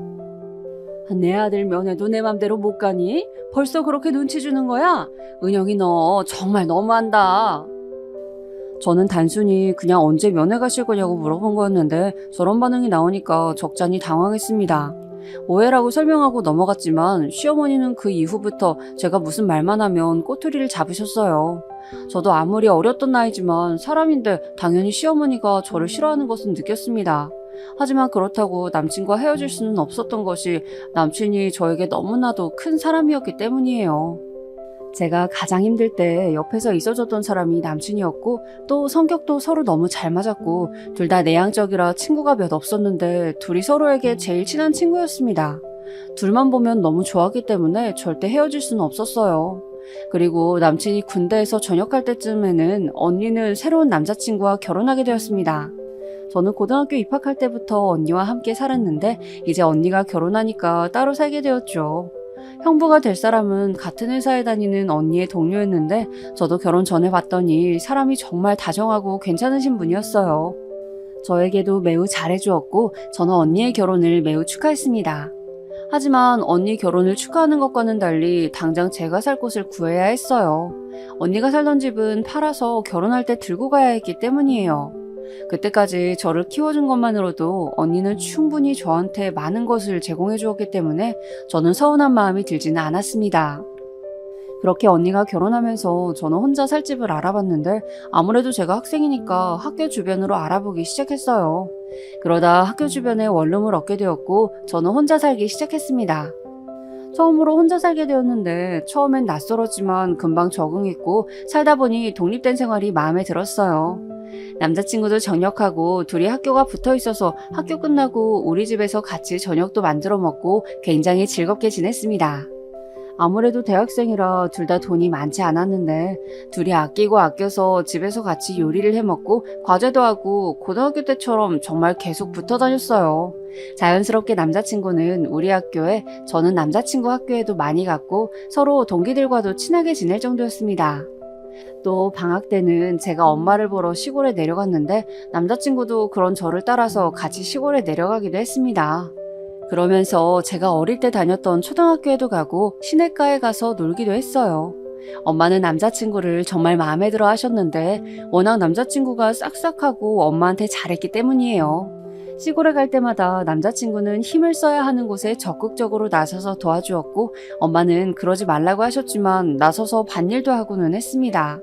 내 아들 면회도 내 맘대로 못 가니? 벌써 그렇게 눈치 주는 거야? 은영이 너 정말 너무한다. 저는 단순히 그냥 언제 면회 가실 거냐고 물어본 거였는데 저런 반응이 나오니까 적잖이 당황했습니다. 오해라고 설명하고 넘어갔지만 시어머니는 그 이후부터 제가 무슨 말만 하면 꼬투리를 잡으셨어요. 저도 아무리 어렸던 나이지만 사람인데 당연히 시어머니가 저를 싫어하는 것은 느꼈습니다. 하지만 그렇다고 남친과 헤어질 수는 없었던 것이 남친이 저에게 너무나도 큰 사람이었기 때문이에요. 제가 가장 힘들 때 옆에서 있어줬던 사람이 남친이었고 또 성격도 서로 너무 잘 맞았고 둘 다 내향적이라 친구가 몇 없었는데 둘이 서로에게 제일 친한 친구였습니다. 둘만 보면 너무 좋았기 때문에 절대 헤어질 수는 없었어요. 그리고 남친이 군대에서 전역할 때쯤에는 언니는 새로운 남자친구와 결혼하게 되었습니다. 저는 고등학교 입학할 때부터 언니와 함께 살았는데 이제 언니가 결혼하니까 따로 살게 되었죠. 형부가 될 사람은 같은 회사에 다니는 언니의 동료였는데 저도 결혼 전에 봤더니 사람이 정말 다정하고 괜찮으신 분이었어요. 저에게도 매우 잘해주었고 저는 언니의 결혼을 매우 축하했습니다. 하지만 언니 결혼을 축하하는 것과는 달리 당장 제가 살 곳을 구해야 했어요. 언니가 살던 집은 팔아서 결혼할 때 들고 가야 했기 때문이에요. 그때까지 저를 키워준 것만으로도 언니는 충분히 저한테 많은 것을 제공해 주었기 때문에 저는 서운한 마음이 들지는 않았습니다. 그렇게 언니가 결혼하면서 저는 혼자 살 집을 알아봤는데 아무래도 제가 학생이니까 학교 주변으로 알아보기 시작했어요. 그러다 학교 주변에 원룸을 얻게 되었고 저는 혼자 살기 시작했습니다. 처음으로 혼자 살게 되었는데 처음엔 낯설었지만 금방 적응했고 살다 보니 독립된 생활이 마음에 들었어요. 남자친구도 전역하고 둘이 학교가 붙어 있어서 학교 끝나고 우리 집에서 같이 저녁도 만들어 먹고 굉장히 즐겁게 지냈습니다. 아무래도 대학생이라 둘 다 돈이 많지 않았는데 둘이 아끼고 아껴서 집에서 같이 요리를 해 먹고 과제도 하고 고등학교 때처럼 정말 계속 붙어 다녔어요. 자연스럽게 남자친구는 우리 학교에 저는 남자친구 학교에도 많이 갔고 서로 동기들과도 친하게 지낼 정도였습니다. 또 방학 때는 제가 엄마를 보러 시골에 내려갔는데 남자친구도 그런 저를 따라서 같이 시골에 내려가기도 했습니다. 그러면서 제가 어릴 때 다녔던 초등학교에도 가고 시내가에 가서 놀기도 했어요. 엄마는 남자친구를 정말 마음에 들어 하셨는데 워낙 남자친구가 싹싹하고 엄마한테 잘했기 때문이에요. 시골에 갈 때마다 남자친구는 힘을 써야 하는 곳에 적극적으로 나서서 도와주었고 엄마는 그러지 말라고 하셨지만 나서서 밭일도 하고는 했습니다.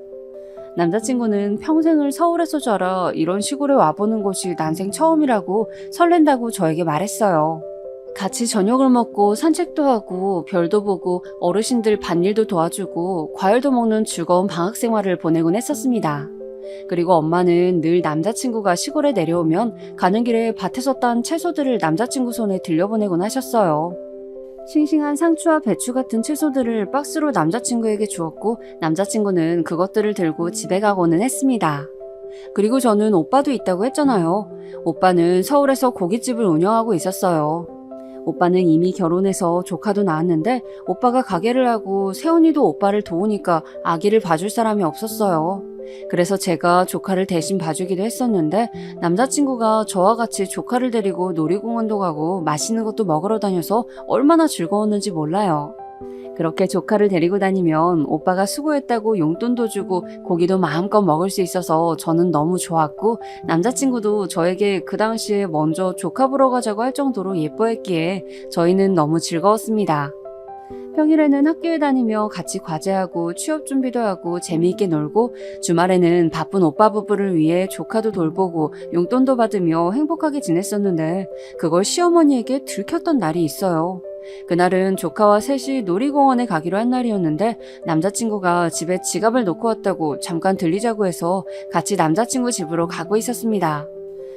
남자친구는 평생을 서울에서 자라 이런 시골에 와보는 곳이 난생 처음이라고 설렌다고 저에게 말했어요. 같이 저녁을 먹고 산책도 하고 별도 보고 어르신들 밭일도 도와주고 과일도 먹는 즐거운 방학 생활을 보내곤 했었습니다. 그리고 엄마는 늘 남자친구가 시골에 내려오면 가는 길에 밭에서 딴 채소들을 남자친구 손에 들려보내곤 하셨어요. 싱싱한 상추와 배추 같은 채소들을 박스로 남자친구에게 주었고 남자친구는 그것들을 들고 집에 가고는 했습니다. 그리고 저는 오빠도 있다고 했잖아요. 오빠는 서울에서 고깃집을 운영하고 있었어요. 오빠는 이미 결혼해서 조카도 낳았는데 오빠가 가게를 하고 새언니도 오빠를 도우니까 아기를 봐줄 사람이 없었어요. 그래서 제가 조카를 대신 봐주기도 했었는데 남자친구가 저와 같이 조카를 데리고 놀이공원도 가고 맛있는 것도 먹으러 다녀서 얼마나 즐거웠는지 몰라요. 그렇게 조카를 데리고 다니면 오빠가 수고했다고 용돈도 주고 고기도 마음껏 먹을 수 있어서 저는 너무 좋았고 남자친구도 저에게 그 당시에 먼저 조카 보러 가자고 할 정도로 예뻐했기에 저희는 너무 즐거웠습니다. 평일에는 학교에 다니며 같이 과제하고 취업 준비도 하고 재미있게 놀고 주말에는 바쁜 오빠 부부를 위해 조카도 돌보고 용돈도 받으며 행복하게 지냈었는데 그걸 시어머니에게 들켰던 날이 있어요. 그날은 조카와 셋이 놀이공원에 가기로 한 날이었는데 남자친구가 집에 지갑을 놓고 왔다고 잠깐 들리자고 해서 같이 남자친구 집으로 가고 있었습니다.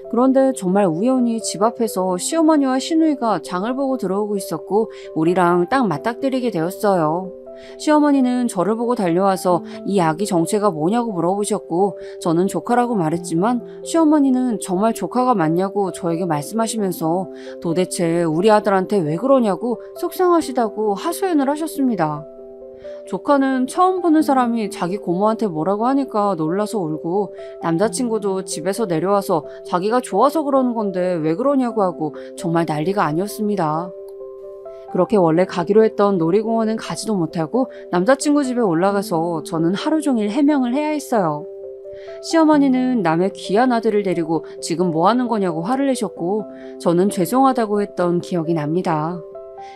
그런데 정말 우연히 집 앞에서 시어머니와 시누이가 장을 보고 들어오고 있었고 우리랑 딱 맞닥뜨리게 되었어요. 시어머니는 저를 보고 달려와서 이 아기 정체가 뭐냐고 물어보셨고 저는 조카라고 말했지만 시어머니는 정말 조카가 맞냐고 저에게 말씀하시면서 도대체 우리 아들한테 왜 그러냐고 속상하시다고 하소연을 하셨습니다. 조카는 처음 보는 사람이 자기 고모한테 뭐라고 하니까 놀라서 울고 남자친구도 집에서 내려와서 자기가 좋아서 그러는 건데 왜 그러냐고 하고 정말 난리가 아니었습니다. 그렇게 원래 가기로 했던 놀이공원은 가지도 못하고 남자친구 집에 올라가서 저는 하루 종일 해명을 해야 했어요. 시어머니는 남의 귀한 아들을 데리고 지금 뭐 하는 거냐고 화를 내셨고 저는 죄송하다고 했던 기억이 납니다.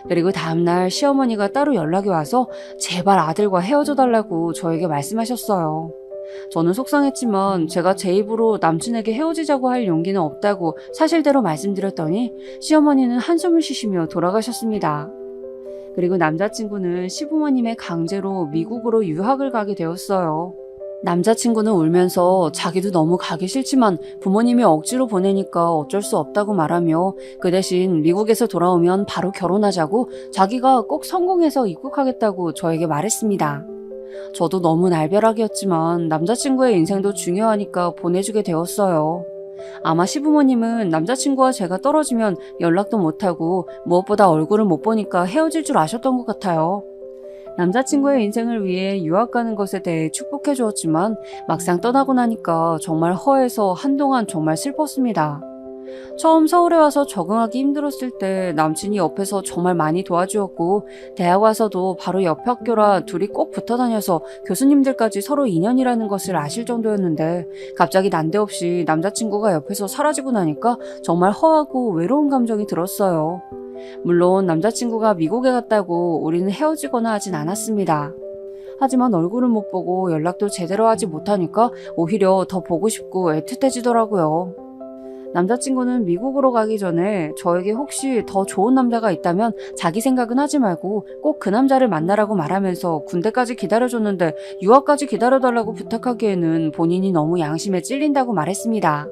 그리고 다음날 시어머니가 따로 연락이 와서 제발 아들과 헤어져 달라고 저에게 말씀하셨어요. 저는 속상했지만 제가 제 입으로 남친에게 헤어지자고 할 용기는 없다고 사실대로 말씀드렸더니 시어머니는 한숨을 쉬시며 돌아가셨습니다. 그리고 남자친구는 시부모님의 강제로 미국으로 유학을 가게 되었어요. 남자친구는 울면서 자기도 너무 가기 싫지만 부모님이 억지로 보내니까 어쩔 수 없다고 말하며 그 대신 미국에서 돌아오면 바로 결혼하자고 자기가 꼭 성공해서 입국하겠다고 저에게 말했습니다. 저도 너무 날벼락이었지만 남자친구의 인생도 중요하니까 보내주게 되었어요. 아마 시부모님은 남자친구와 제가 떨어지면 연락도 못하고 무엇보다 얼굴을 못 보니까 헤어질 줄 아셨던 것 같아요. 남자친구의 인생을 위해 유학 가는 것에 대해 축복해 주었지만 막상 떠나고 나니까 정말 허해서 한동안 정말 슬펐습니다. 처음 서울에 와서 적응하기 힘들었을 때 남친이 옆에서 정말 많이 도와주었고 대학 와서도 바로 옆 학교라 둘이 꼭 붙어 다녀서 교수님들까지 서로 인연이라는 것을 아실 정도였는데 갑자기 난데없이 남자친구가 옆에서 사라지고 나니까 정말 허하고 외로운 감정이 들었어요. 물론 남자친구가 미국에 갔다고 우리는 헤어지거나 하진 않았습니다. 하지만 얼굴을 못 보고 연락도 제대로 하지 못하니까 오히려 더 보고 싶고 애틋해지더라고요. 남자친구는 미국으로 가기 전에 저에게 혹시 더 좋은 남자가 있다면 자기 생각은 하지 말고 꼭 그 남자를 만나라고 말하면서 군대까지 기다려줬는데 유학까지 기다려달라고 부탁하기에는 본인이 너무 양심에 찔린다고 말했습니다.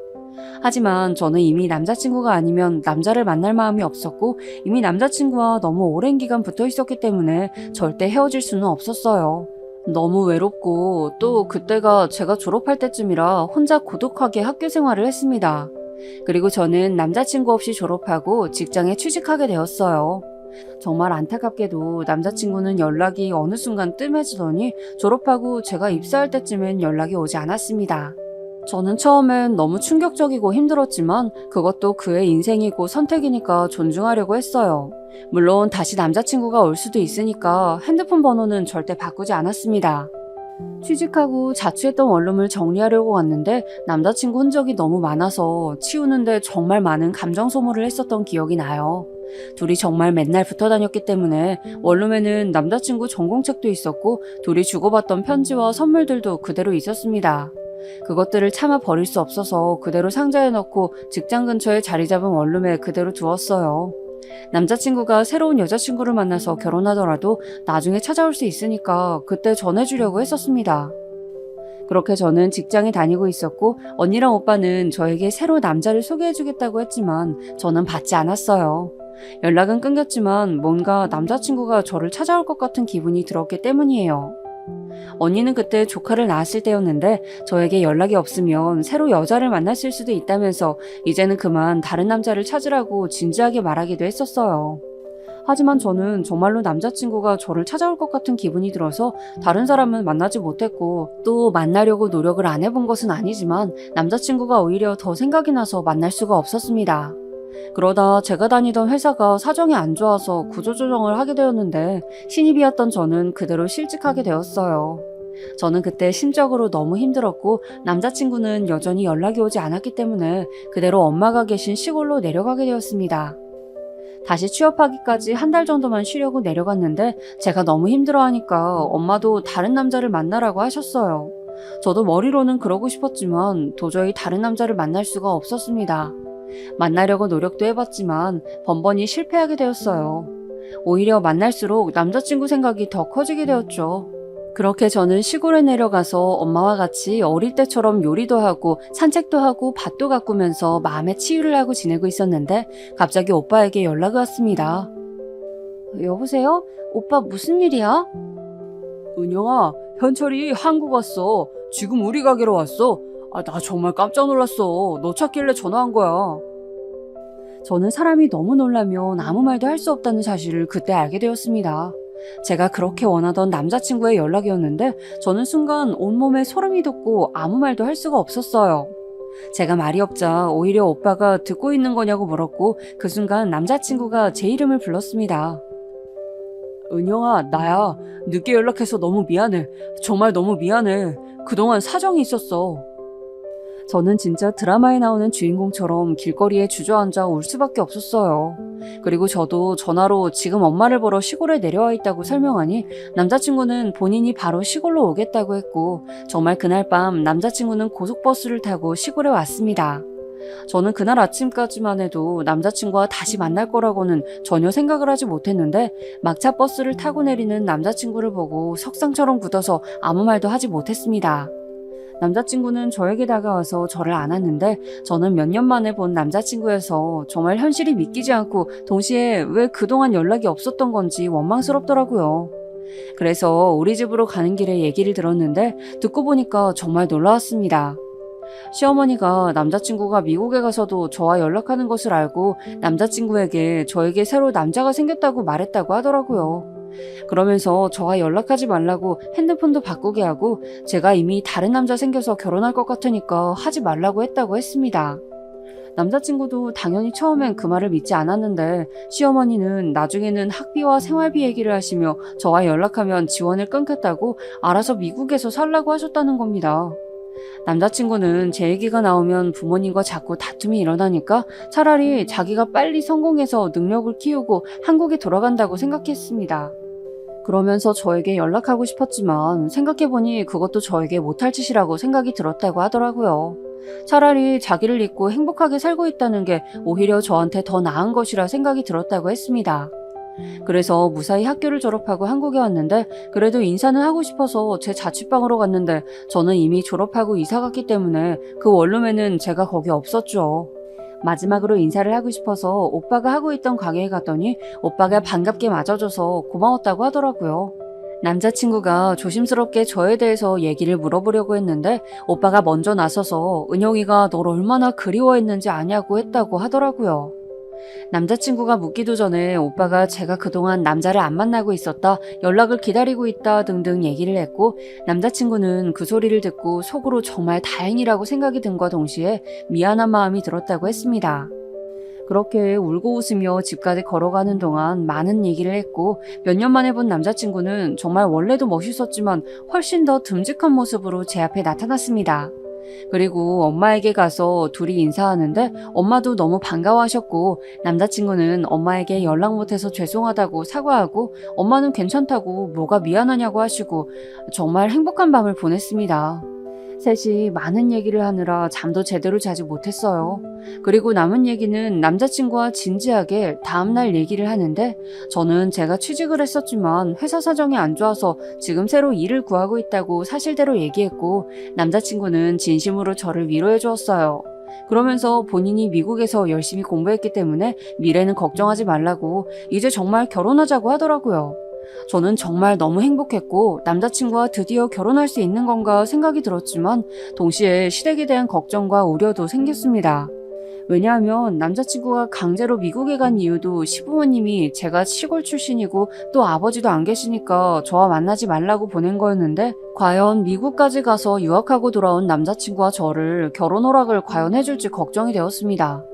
하지만 저는 이미 남자친구가 아니면 남자를 만날 마음이 없었고 이미 남자친구와 너무 오랜 기간 붙어 있었기 때문에 절대 헤어질 수는 없었어요. 너무 외롭고 또 그때가 제가 졸업할 때쯤이라 혼자 고독하게 학교 생활을 했습니다. 그리고 저는 남자친구 없이 졸업하고 직장에 취직하게 되었어요. 정말 안타깝게도 남자친구는 연락이 어느 순간 뜸해지더니 졸업하고 제가 입사할 때쯤엔 연락이 오지 않았습니다. 저는 처음엔 너무 충격적이고 힘들었지만 그것도 그의 인생이고 선택이니까 존중하려고 했어요. 물론 다시 남자친구가 올 수도 있으니까 핸드폰 번호는 절대 바꾸지 않았습니다. 취직하고 자취했던 원룸을 정리하려고 갔는데 남자친구 흔적이 너무 많아서 치우는데 정말 많은 감정 소모를 했었던 기억이 나요. 둘이 정말 맨날 붙어 다녔기 때문에 원룸에는 남자친구 전공책도 있었고 둘이 주고받던 편지와 선물들도 그대로 있었습니다. 그것들을 차마 버릴 수 없어서 그대로 상자에 넣고 직장 근처에 자리 잡은 원룸에 그대로 두었어요. 남자친구가 새로운 여자친구를 만나서 결혼하더라도 나중에 찾아올 수 있으니까 그때 전해주려고 했었습니다. 그렇게 저는 직장에 다니고 있었고 언니랑 오빠는 저에게 새로 남자를 소개해주겠다고 했지만 저는 받지 않았어요. 연락은 끊겼지만 뭔가 남자친구가 저를 찾아올 것 같은 기분이 들었기 때문이에요. 언니는 그때 조카를 낳았을 때였는데 저에게 연락이 없으면 새로 여자를 만났을 수도 있다면서 이제는 그만 다른 남자를 찾으라고 진지하게 말하기도 했었어요. 하지만 저는 정말로 남자친구가 저를 찾아올 것 같은 기분이 들어서 다른 사람은 만나지 못했고 또 만나려고 노력을 안 해본 것은 아니지만 남자친구가 오히려 더 생각이 나서 만날 수가 없었습니다. 그러다 제가 다니던 회사가 사정이 안 좋아서 구조조정을 하게 되었는데 신입이었던 저는 그대로 실직하게 되었어요. 저는 그때 심적으로 너무 힘들었고 남자친구는 여전히 연락이 오지 않았기 때문에 그대로 엄마가 계신 시골로 내려가게 되었습니다. 다시 취업하기까지 한 달 정도만 쉬려고 내려갔는데 제가 너무 힘들어하니까 엄마도 다른 남자를 만나라고 하셨어요. 저도 머리로는 그러고 싶었지만 도저히 다른 남자를 만날 수가 없었습니다. 만나려고 노력도 해봤지만 번번이 실패하게 되었어요. 오히려 만날수록 남자친구 생각이 더 커지게 되었죠. 그렇게 저는 시골에 내려가서 엄마와 같이 어릴 때처럼 요리도 하고 산책도 하고 밭도 가꾸면서 마음의 치유를 하고 지내고 있었는데 갑자기 오빠에게 연락이 왔습니다. 여보세요? 오빠 무슨 일이야? 은영아, 현철이 한국 왔어. 지금 우리 가게로 왔어. 나 정말 깜짝 놀랐어. 너 찾길래 전화한 거야. 저는 사람이 너무 놀라면 아무 말도 할 수 없다는 사실을 그때 알게 되었습니다. 제가 그렇게 원하던 남자친구의 연락이었는데 저는 순간 온몸에 소름이 돋고 아무 말도 할 수가 없었어요. 제가 말이 없자 오히려 오빠가 듣고 있는 거냐고 물었고 그 순간 남자친구가 제 이름을 불렀습니다. 은영아, 나야. 늦게 연락해서 너무 미안해. 정말 너무 미안해. 그동안 사정이 있었어. 저는 진짜 드라마에 나오는 주인공처럼 길거리에 주저앉아 울 수밖에 없었어요. 그리고 저도 전화로 지금 엄마를 보러 시골에 내려와 있다고 설명하니 남자친구는 본인이 바로 시골로 오겠다고 했고 정말 그날 밤 남자친구는 고속버스를 타고 시골에 왔습니다. 저는 그날 아침까지만 해도 남자친구와 다시 만날 거라고는 전혀 생각을 하지 못했는데 막차 버스를 타고 내리는 남자친구를 보고 석상처럼 굳어서 아무 말도 하지 못했습니다. 남자친구는 저에게 다가와서 저를 안았는데 저는 몇 년 만에 본 남자친구여서 정말 현실이 믿기지 않고 동시에 왜 그동안 연락이 없었던 건지 원망스럽더라고요. 그래서 우리 집으로 가는 길에 얘기를 들었는데 듣고 보니까 정말 놀라웠습니다. 시어머니가 남자친구가 미국에 가서도 저와 연락하는 것을 알고 남자친구에게 저에게 새로 남자가 생겼다고 말했다고 하더라고요. 그러면서 저와 연락하지 말라고 핸드폰도 바꾸게 하고 제가 이미 다른 남자 생겨서 결혼할 것 같으니까 하지 말라고 했다고 했습니다. 남자친구도 당연히 처음엔 그 말을 믿지 않았는데 시어머니는 나중에는 학비와 생활비 얘기를 하시며 저와 연락하면 지원을 끊겠다고 알아서 미국에서 살라고 하셨다는 겁니다. 남자친구는 제 얘기가 나오면 부모님과 자꾸 다툼이 일어나니까 차라리 자기가 빨리 성공해서 능력을 키우고 한국에 돌아간다고 생각했습니다. 그러면서 저에게 연락하고 싶었지만 생각해보니 그것도 저에게 못할 짓이라고 생각이 들었다고 하더라고요. 차라리 자기를 잊고 행복하게 살고 있다는 게 오히려 저한테 더 나은 것이라 생각이 들었다고 했습니다. 그래서 무사히 학교를 졸업하고 한국에 왔는데 그래도 인사는 하고 싶어서 제 자취방으로 갔는데 저는 이미 졸업하고 이사 갔기 때문에 그 원룸에는 제가 거기 없었죠. 마지막으로 인사를 하고 싶어서 오빠가 하고 있던 가게에 갔더니 오빠가 반갑게 맞아줘서 고마웠다고 하더라고요. 남자친구가 조심스럽게 저에 대해서 얘기를 물어보려고 했는데 오빠가 먼저 나서서 은영이가 널 얼마나 그리워했는지 아냐고 했다고 하더라고요. 남자친구가 묻기도 전에 오빠가 제가 그동안 남자를 안 만나고 있었다, 연락을 기다리고 있다 등등 얘기를 했고 남자친구는 그 소리를 듣고 속으로 정말 다행이라고 생각이 든과 동시에 미안한 마음이 들었다고 했습니다. 그렇게 울고 웃으며 집까지 걸어가는 동안 많은 얘기를 했고 몇 년 만에 본 남자친구는 정말 원래도 멋있었지만 훨씬 더 듬직한 모습으로 제 앞에 나타났습니다. 그리고 엄마에게 가서 둘이 인사하는데 엄마도 너무 반가워하셨고 남자친구는 엄마에게 연락 못해서 죄송하다고 사과하고 엄마는 괜찮다고 뭐가 미안하냐고 하시고 정말 행복한 밤을 보냈습니다. 셋이 많은 얘기를 하느라 잠도 제대로 자지 못했어요. 그리고 남은 얘기는 남자친구와 진지하게 다음날 얘기를 하는데 저는 제가 취직을 했었지만 회사 사정이 안 좋아서 지금 새로 일을 구하고 있다고 사실대로 얘기했고 남자친구는 진심으로 저를 위로해 주었어요. 그러면서 본인이 미국에서 열심히 공부했기 때문에 미래는 걱정하지 말라고 이제 정말 결혼하자고 하더라고요. 저는 정말 너무 행복했고 남자친구와 드디어 결혼할 수 있는 건가 생각이 들었지만 동시에 시댁에 대한 걱정과 우려도 생겼습니다. 왜냐하면 남자친구가 강제로 미국에 간 이유도 시부모님이 제가 시골 출신이고 또 아버지도 안 계시니까 저와 만나지 말라고 보낸 거였는데 과연 미국까지 가서 유학하고 돌아온 남자친구와 저를 결혼 허락을 과연 해줄지 걱정이 되었습니다.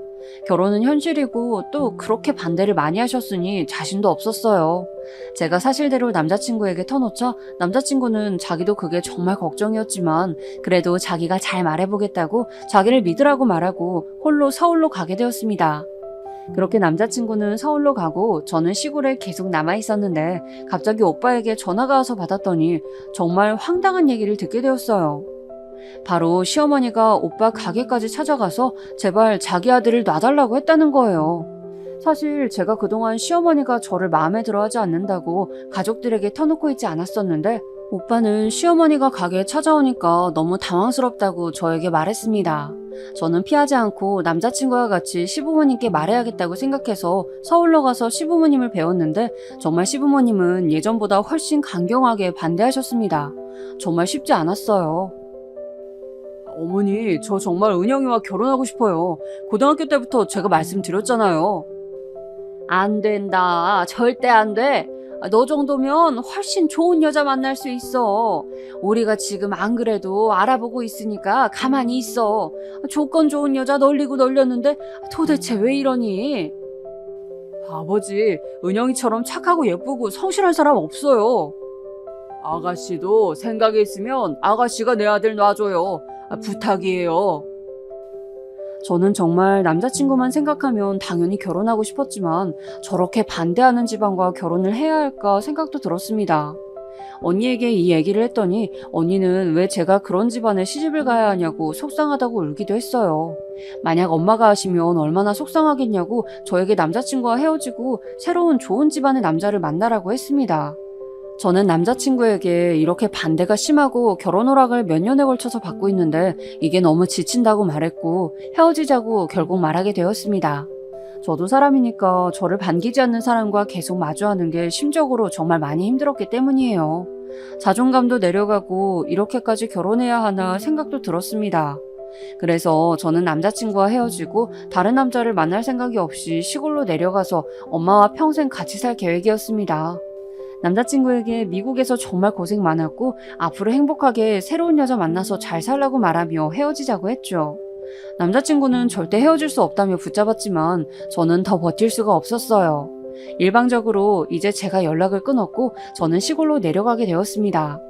결혼은 현실이고 또 그렇게 반대를 많이 하셨으니 자신도 없었어요. 제가 사실대로 남자친구에게 터놓자 남자친구는 자기도 그게 정말 걱정이었지만 그래도 자기가 잘 말해보겠다고 자기를 믿으라고 말하고 홀로 서울로 가게 되었습니다. 그렇게 남자친구는 서울로 가고 저는 시골에 계속 남아있었는데 갑자기 오빠에게 전화가 와서 받았더니 정말 황당한 얘기를 듣게 되었어요. 바로 시어머니가 오빠 가게까지 찾아가서 제발 자기 아들을 놔달라고 했다는 거예요. 사실 제가 그동안 시어머니가 저를 마음에 들어하지 않는다고 가족들에게 터놓고 있지 않았었는데 오빠는 시어머니가 가게에 찾아오니까 너무 당황스럽다고 저에게 말했습니다. 저는 피하지 않고 남자친구와 같이 시부모님께 말해야겠다고 생각해서 서울로 가서 시부모님을 배웠는데 정말 시부모님은 예전보다 훨씬 강경하게 반대하셨습니다. 정말 쉽지 않았어요. 어머니, 저 정말 은영이와 결혼하고 싶어요. 고등학교 때부터 제가 말씀드렸잖아요. 안 된다. 절대 안 돼. 너 정도면 훨씬 좋은 여자 만날 수 있어. 우리가 지금 안 그래도 알아보고 있으니까 가만히 있어. 조건 좋은 여자 널리고 널렸는데 도대체 왜 이러니? 아버지, 은영이처럼 착하고 예쁘고 성실한 사람 없어요. 아가씨도 생각이 있으면 아가씨가 내 아들 놔줘요. 부탁이에요. 저는 정말 남자친구만 생각하면 당연히 결혼하고 싶었지만 저렇게 반대하는 집안과 결혼을 해야 할까 생각도 들었습니다. 언니에게 이 얘기를 했더니 언니는 왜 제가 그런 집안에 시집을 가야 하냐고 속상하다고 울기도 했어요. 만약 엄마가 하시면 얼마나 속상하겠냐고 저에게 남자친구와 헤어지고 새로운 좋은 집안의 남자를 만나라고 했습니다. 저는 남자친구에게 이렇게 반대가 심하고 결혼 허락을 몇 년에 걸쳐서 받고 있는데 이게 너무 지친다고 말했고 헤어지자고 결국 말하게 되었습니다. 저도 사람이니까 저를 반기지 않는 사람과 계속 마주하는 게 심적으로 정말 많이 힘들었기 때문이에요. 자존감도 내려가고 이렇게까지 결혼해야 하나 생각도 들었습니다. 그래서 저는 남자친구와 헤어지고 다른 남자를 만날 생각이 없이 시골로 내려가서 엄마와 평생 같이 살 계획이었습니다. 남자친구에게 미국에서 정말 고생 많았고 앞으로 행복하게 새로운 여자 만나서 잘 살라고 말하며 헤어지자고 했죠. 남자친구는 절대 헤어질 수 없다며 붙잡았지만 저는 더 버틸 수가 없었어요. 일방적으로 이제 제가 연락을 끊었고 저는 시골로 내려가게 되었습니다.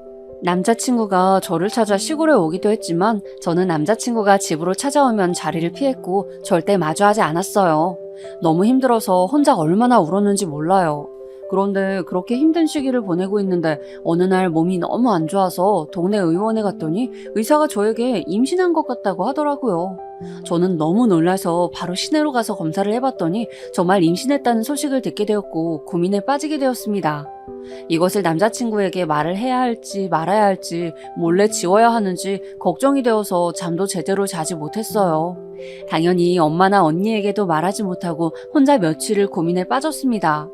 남자친구가 저를 찾아 시골에 오기도 했지만 저는 남자친구가 집으로 찾아오면 자리를 피했고 절대 마주하지 않았어요. 너무 힘들어서 혼자 얼마나 울었는지 몰라요. 그런데 그렇게 힘든 시기를 보내고 있는데 어느 날 몸이 너무 안 좋아서 동네 의원에 갔더니 의사가 저에게 임신한 것 같다고 하더라고요. 저는 너무 놀라서 바로 시내로 가서 검사를 해봤더니 정말 임신했다는 소식을 듣게 되었고 고민에 빠지게 되었습니다. 이것을 남자친구에게 말을 해야 할지 말아야 할지 몰래 지워야 하는지 걱정이 되어서 잠도 제대로 자지 못했어요. 당연히 엄마나 언니에게도 말하지 못하고 혼자 며칠을 고민에 빠졌습니다.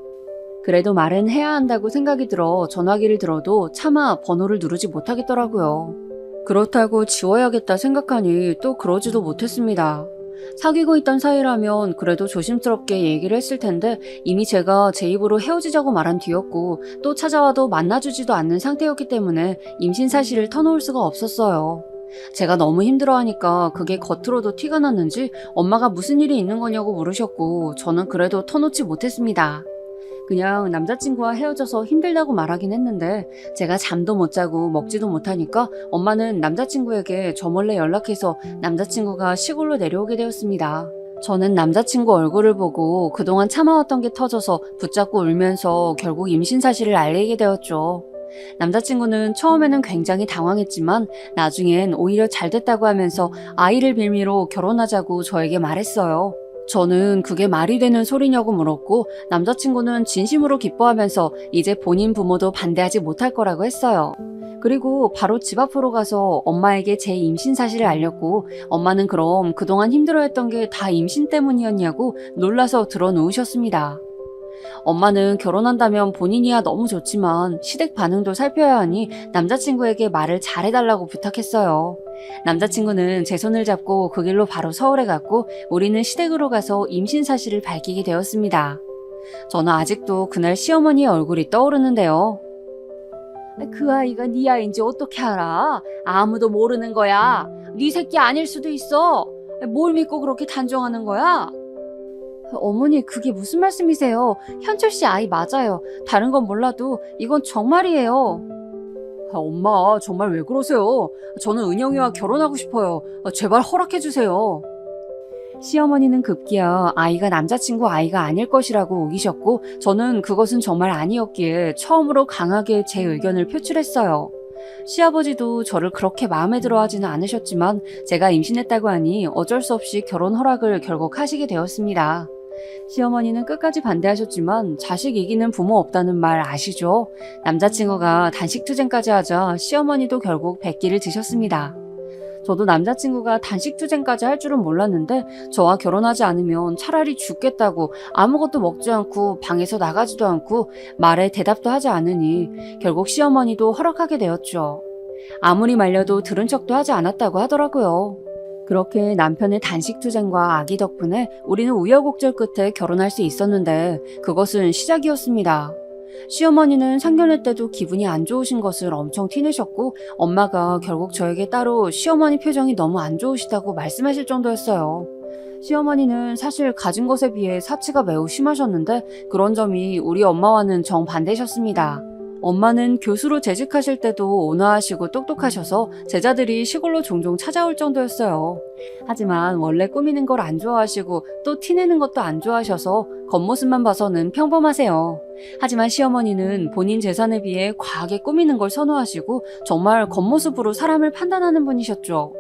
그래도 말은 해야 한다고 생각이 들어 전화기를 들어도 차마 번호를 누르지 못하겠더라고요. 그렇다고 지워야겠다 생각하니 또 그러지도 못했습니다. 사귀고 있던 사이라면 그래도 조심스럽게 얘기를 했을 텐데 이미 제가 제 입으로 헤어지자고 말한 뒤였고 또 찾아와도 만나주지도 않는 상태였기 때문에 임신 사실을 터놓을 수가 없었어요. 제가 너무 힘들어하니까 그게 겉으로도 티가 났는지 엄마가 무슨 일이 있는 거냐고 물으셨고 저는 그래도 터놓지 못했습니다. 그냥 남자친구와 헤어져서 힘들다고 말하긴 했는데 제가 잠도 못 자고 먹지도 못하니까 엄마는 남자친구에게 저 몰래 연락해서 남자친구가 시골로 내려오게 되었습니다. 저는 남자친구 얼굴을 보고 그동안 참아왔던 게 터져서 붙잡고 울면서 결국 임신 사실을 알리게 되었죠. 남자친구는 처음에는 굉장히 당황했지만 나중엔 오히려 잘 됐다고 하면서 아이를 빌미로 결혼하자고 저에게 말했어요. 저는 그게 말이 되는 소리냐고 물었고 남자친구는 진심으로 기뻐하면서 이제 본인 부모도 반대하지 못할 거라고 했어요. 그리고 바로 집 앞으로 가서 엄마에게 제 임신 사실을 알렸고 엄마는 그럼 그동안 힘들어했던 게 다 임신 때문이었냐고 놀라서 드러누우셨습니다. 엄마는 결혼한다면 본인이야 너무 좋지만 시댁 반응도 살펴야 하니 남자친구에게 말을 잘해달라고 부탁했어요. 남자친구는 제 손을 잡고 그 길로 바로 서울에 갔고 우리는 시댁으로 가서 임신 사실을 밝히게 되었습니다. 저는 아직도 그날 시어머니의 얼굴이 떠오르는데요. 그 아이가 네 아이인지 어떻게 알아? 아무도 모르는 거야. 네 새끼 아닐 수도 있어. 뭘 믿고 그렇게 단정하는 거야? 어머니 그게 무슨 말씀이세요? 현철 씨 아이 맞아요. 다른 건 몰라도 이건 정말이에요. 엄마 정말 왜 그러세요? 저는 은영이와 결혼하고 싶어요. 제발 허락해주세요. 시어머니는 급기야 아이가 남자친구 아이가 아닐 것이라고 우기셨고 저는 그것은 정말 아니었기에 처음으로 강하게 제 의견을 표출했어요. 시아버지도 저를 그렇게 마음에 들어 하지는 않으셨지만 제가 임신했다고 하니 어쩔 수 없이 결혼 허락을 결국 하시게 되었습니다. 시어머니는 끝까지 반대하셨지만 자식 이기는 부모 없다는 말 아시죠? 남자친구가 단식투쟁까지 하자 시어머니도 결국 백기를 드셨습니다. 저도 남자친구가 단식투쟁까지 할 줄은 몰랐는데 저와 결혼하지 않으면 차라리 죽겠다고 아무것도 먹지 않고 방에서 나가지도 않고 말에 대답도 하지 않으니 결국 시어머니도 허락하게 되었죠. 아무리 말려도 들은 척도 하지 않았다고 하더라고요. 그렇게 남편의 단식투쟁과 아기 덕분에 우리는 우여곡절 끝에 결혼할 수 있었는데 그것은 시작이었습니다. 시어머니는 상견례 때도 기분이 안 좋으신 것을 엄청 티내셨고 엄마가 결국 저에게 따로 시어머니 표정이 너무 안 좋으시다고 말씀하실 정도였어요. 시어머니는 사실 가진 것에 비해 사치가 매우 심하셨는데 그런 점이 우리 엄마와는 정반대셨습니다. 엄마는 교수로 재직하실 때도 온화하시고 똑똑하셔서 제자들이 시골로 종종 찾아올 정도였어요. 하지만 원래 꾸미는 걸 안 좋아하시고 또 티내는 것도 안 좋아하셔서 겉모습만 봐서는 평범하세요. 하지만 시어머니는 본인 재산에 비해 과하게 꾸미는 걸 선호하시고 정말 겉모습으로 사람을 판단하는 분이셨죠.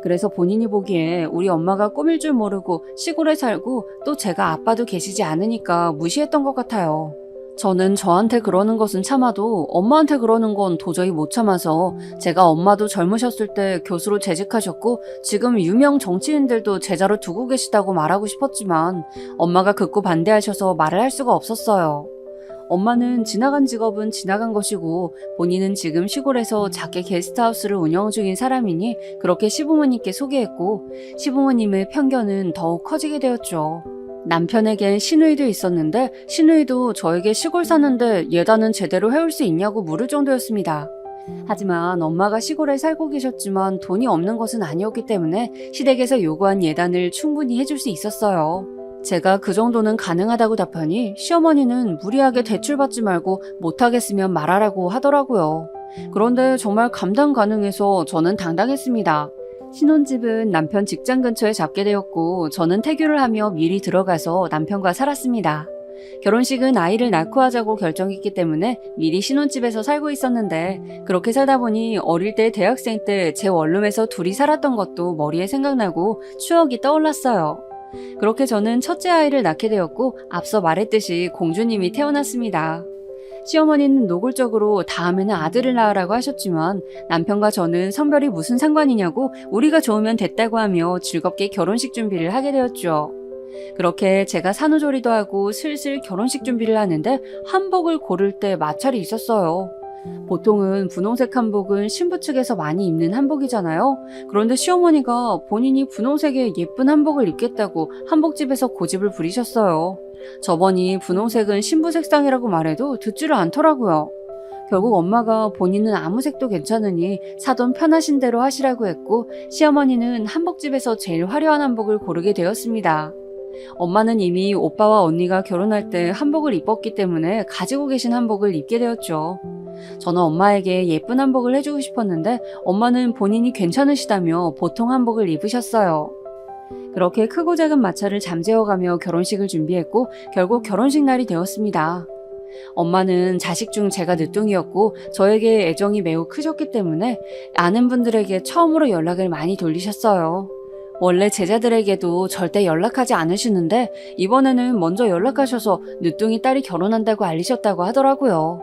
그래서 본인이 보기에 우리 엄마가 꾸밀 줄 모르고 시골에 살고 또 제가 아빠도 계시지 않으니까 무시했던 것 같아요. 저는 저한테 그러는 것은 참아도 엄마한테 그러는 건 도저히 못 참아서 제가 엄마도 젊으셨을 때 교수로 재직하셨고 지금 유명 정치인들도 제자로 두고 계시다고 말하고 싶었지만 엄마가 극구 반대하셔서 말을 할 수가 없었어요. 엄마는 지나간 직업은 지나간 것이고 본인은 지금 시골에서 작게 게스트하우스를 운영 중인 사람이니 그렇게 시부모님께 소개했고 시부모님의 편견은 더욱 커지게 되었죠. 남편에겐 시누이도 있었는데 시누이도 저에게 시골 사는데 예단은 제대로 해올 수 있냐고 물을 정도였습니다. 하지만 엄마가 시골에 살고 계셨지만 돈이 없는 것은 아니었기 때문에 시댁에서 요구한 예단을 충분히 해줄 수 있었어요. 제가 그 정도는 가능하다고 답하니 시어머니는 무리하게 대출받지 말고 못하겠으면 말하라고 하더라고요. 그런데 정말 감당 가능해서 저는 당당했습니다. 신혼집은 남편 직장 근처에 잡게 되었고 저는 태교를 하며 미리 들어가서 남편과 살았습니다. 결혼식은 아이를 낳고 하자고 결정했기 때문에 미리 신혼집에서 살고 있었는데 그렇게 살다 보니 어릴 때 대학생 때 제 원룸에서 둘이 살았던 것도 머리에 생각나고 추억이 떠올랐어요. 그렇게 저는 첫째 아이를 낳게 되었고 앞서 말했듯이 공주님이 태어났습니다. 시어머니는 노골적으로 다음에는 아들을 낳으라고 하셨지만 남편과 저는 성별이 무슨 상관이냐고 우리가 좋으면 됐다고 하며 즐겁게 결혼식 준비를 하게 되었죠. 그렇게 제가 산후조리도 하고 슬슬 결혼식 준비를 하는데 한복을 고를 때 마찰이 있었어요. 보통은 분홍색 한복은 신부 측에서 많이 입는 한복이잖아요. 그런데 시어머니가 본인이 분홍색의 예쁜 한복을 입겠다고 한복집에서 고집을 부리셨어요. 저번이 분홍색은 신부 색상이라고 말해도 듣지를 않더라고요. 결국 엄마가 본인은 아무 색도 괜찮으니 사돈 편하신 대로 하시라고 했고 시어머니는 한복집에서 제일 화려한 한복을 고르게 되었습니다. 엄마는 이미 오빠와 언니가 결혼할 때 한복을 입었기 때문에 가지고 계신 한복을 입게 되었죠. 저는 엄마에게 예쁜 한복을 해주고 싶었는데 엄마는 본인이 괜찮으시다며 보통 한복을 입으셨어요. 그렇게 크고 작은 마찰을 잠재워가며 결혼식을 준비했고 결국 결혼식 날이 되었습니다. 엄마는 자식 중 제가 늦둥이였고 저에게 애정이 매우 크셨기 때문에 아는 분들에게 처음으로 연락을 많이 돌리셨어요. 원래 제자들에게도 절대 연락하지 않으시는데 이번에는 먼저 연락하셔서 늦둥이 딸이 결혼한다고 알리셨다고 하더라고요.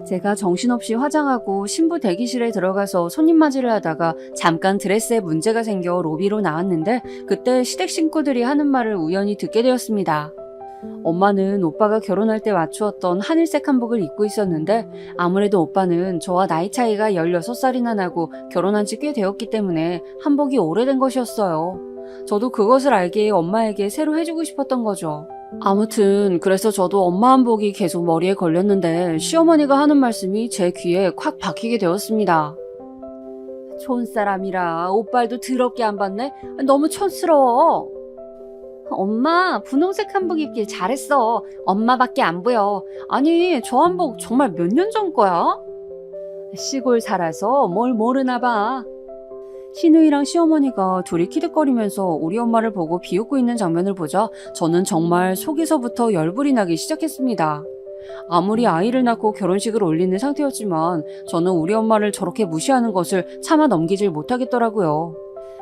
제가 정신없이 화장하고 신부 대기실에 들어가서 손님 맞이를 하다가 잠깐 드레스에 문제가 생겨 로비로 나왔는데 그때 시댁 식구들이 하는 말을 우연히 듣게 되었습니다. 엄마는 오빠가 결혼할 때 맞추었던 하늘색 한복을 입고 있었는데 아무래도 오빠는 저와 나이 차이가 16살이나 나고 결혼한 지 꽤 되었기 때문에 한복이 오래된 것이었어요. 저도 그것을 알기에 엄마에게 새로 해주고 싶었던 거죠. 아무튼 그래서 저도 엄마 한복이 계속 머리에 걸렸는데 시어머니가 하는 말씀이 제 귀에 콱 박히게 되었습니다. 촌사람이라 옷발도 더럽게 안 봤네? 너무 촌스러워. 엄마, 분홍색 한복 입길 잘했어. 엄마밖에 안 보여. 아니, 저 한복 정말 몇 년 전 거야? 시골 살아서 뭘 모르나 봐. 시누이랑 시어머니가 둘이 키득거리면서 우리 엄마를 보고 비웃고 있는 장면을 보자 저는 정말 속에서부터 열불이 나기 시작했습니다. 아무리 아이를 낳고 결혼식을 올리는 상태였지만 저는 우리 엄마를 저렇게 무시하는 것을 차마 넘기질 못하겠더라고요.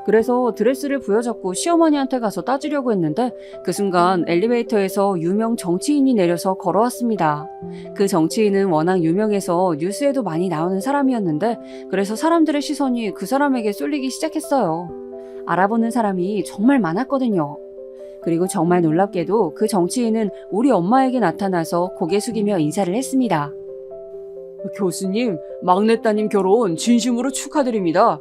그래서 드레스를 부여잡고 시어머니한테 가서 따지려고 했는데 그 순간 엘리베이터에서 유명 정치인이 내려서 걸어왔습니다. 그 정치인은 워낙 유명해서 뉴스에도 많이 나오는 사람이었는데 그래서 사람들의 시선이 그 사람에게 쏠리기 시작했어요. 알아보는 사람이 정말 많았거든요. 그리고 정말 놀랍게도 그 정치인은 우리 엄마에게 나타나서 고개 숙이며 인사를 했습니다. 교수님, 막내따님 결혼 진심으로 축하드립니다.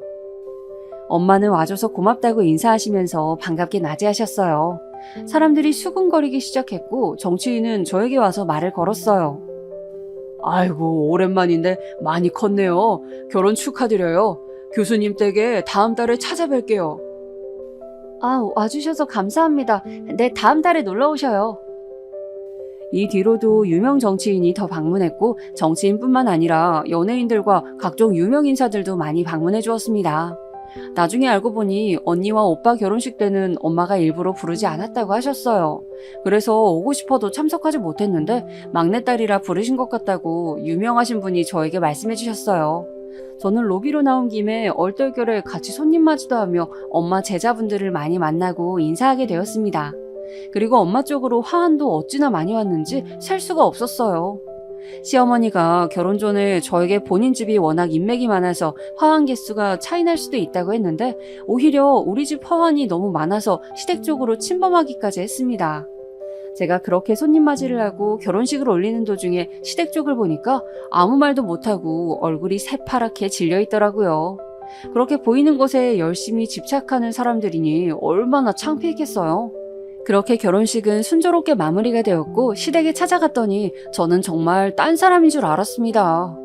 엄마는 와줘서 고맙다고 인사하시면서 반갑게 맞이하셨어요. 사람들이 수군거리기 시작했고 정치인은 저에게 와서 말을 걸었어요. 아이고, 오랜만인데 많이 컸네요. 결혼 축하드려요. 교수님 댁에 다음 달에 찾아뵐게요. 아, 와주셔서 감사합니다. 네, 다음 달에 놀러 오셔요. 이 뒤로도 유명 정치인이 더 방문했고 정치인뿐만 아니라 연예인들과 각종 유명 인사들도 많이 방문해 주었습니다. 나중에 알고 보니 언니와 오빠 결혼식 때는 엄마가 일부러 부르지 않았다고 하셨어요. 그래서 오고 싶어도 참석하지 못했는데 막내딸이라 부르신 것 같다고 유명하신 분이 저에게 말씀해 주셨어요. 저는 로비로 나온 김에 얼떨결에 같이 손님 맞이도 하며 엄마 제자분들을 많이 만나고 인사하게 되었습니다. 그리고 엄마 쪽으로 화환도 어찌나 많이 왔는지 셀 수가 없었어요. 시어머니가 결혼 전에 저에게 본인 집이 워낙 인맥이 많아서 화환 개수가 차이 날 수도 있다고 했는데 오히려 우리 집 화환이 너무 많아서 시댁 쪽으로 침범하기까지 했습니다. 제가 그렇게 손님 맞이를 하고 결혼식을 올리는 도중에 시댁 쪽을 보니까 아무 말도 못하고 얼굴이 새파랗게 질려 있더라고요. 그렇게 보이는 것에 열심히 집착하는 사람들이니 얼마나 창피했겠어요. 그렇게 결혼식은 순조롭게 마무리가 되었고 시댁에 찾아갔더니 저는 정말 딴 사람인 줄 알았습니다.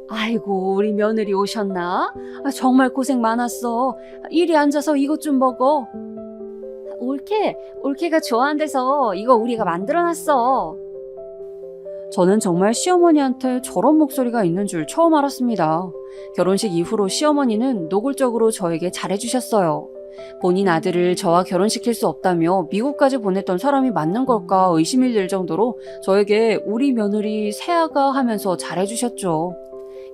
아이고, 우리 며느리 오셨나? 정말 고생 많았어. 이리 앉아서 이것 좀 먹어. 올케가 좋아한대서 이거 우리가 만들어놨어. 저는 정말 시어머니한테 저런 목소리가 있는 줄 처음 알았습니다. 결혼식 이후로 시어머니는 노골적으로 저에게 잘해주셨어요. 본인 아들을 저와 결혼시킬 수 없다며 미국까지 보냈던 사람이 맞는 걸까 의심이 들 정도로 저에게 우리 며느리 새아가 하면서 잘해주셨죠.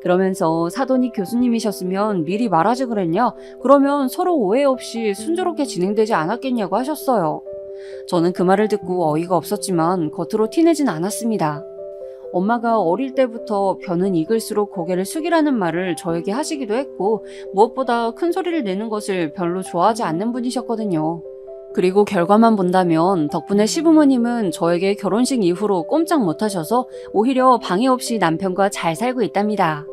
그러면서 사돈이 교수님이셨으면 미리 말하지 그랬냐? 그러면 서로 오해 없이 순조롭게 진행되지 않았겠냐고 하셨어요. 저는 그 말을 듣고 어이가 없었지만 겉으로 티내진 않았습니다. 엄마가 어릴 때부터 벼는 익을수록 고개를 숙이라는 말을 저에게 하시기도 했고 무엇보다 큰 소리를 내는 것을 별로 좋아하지 않는 분이셨거든요. 그리고 결과만 본다면 덕분에 시부모님은 저에게 결혼식 이후로 꼼짝 못하셔서 오히려 방해 없이 남편과 잘 살고 있답니다.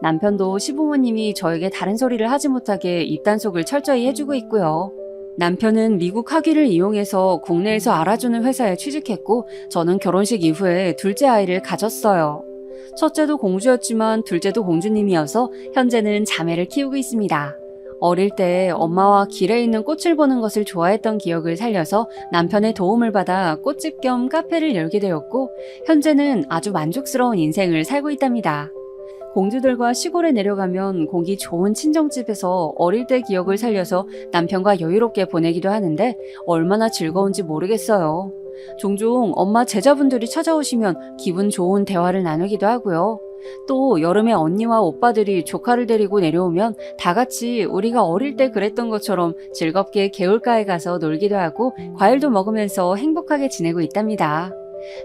남편도 시부모님이 저에게 다른 소리를 하지 못하게 입단속을 철저히 해주고 있고요. 남편은 미국 학위를 이용해서 국내에서 알아주는 회사에 취직했고 저는 결혼식 이후에 둘째 아이를 가졌어요. 첫째도 공주였지만 둘째도 공주님이어서 현재는 자매를 키우고 있습니다. 어릴 때 엄마와 길에 있는 꽃을 보는 것을 좋아했던 기억을 살려서 남편의 도움을 받아 꽃집 겸 카페를 열게 되었고 현재는 아주 만족스러운 인생을 살고 있답니다. 공주들과 시골에 내려가면 공기 좋은 친정집에서 어릴 때 기억을 살려서 남편과 여유롭게 보내기도 하는데 얼마나 즐거운지 모르겠어요. 종종 엄마 제자분들이 찾아오시면 기분 좋은 대화를 나누기도 하고요. 또 여름에 언니와 오빠들이 조카를 데리고 내려오면 다 같이 우리가 어릴 때 그랬던 것처럼 즐겁게 개울가에 가서 놀기도 하고 과일도 먹으면서 행복하게 지내고 있답니다.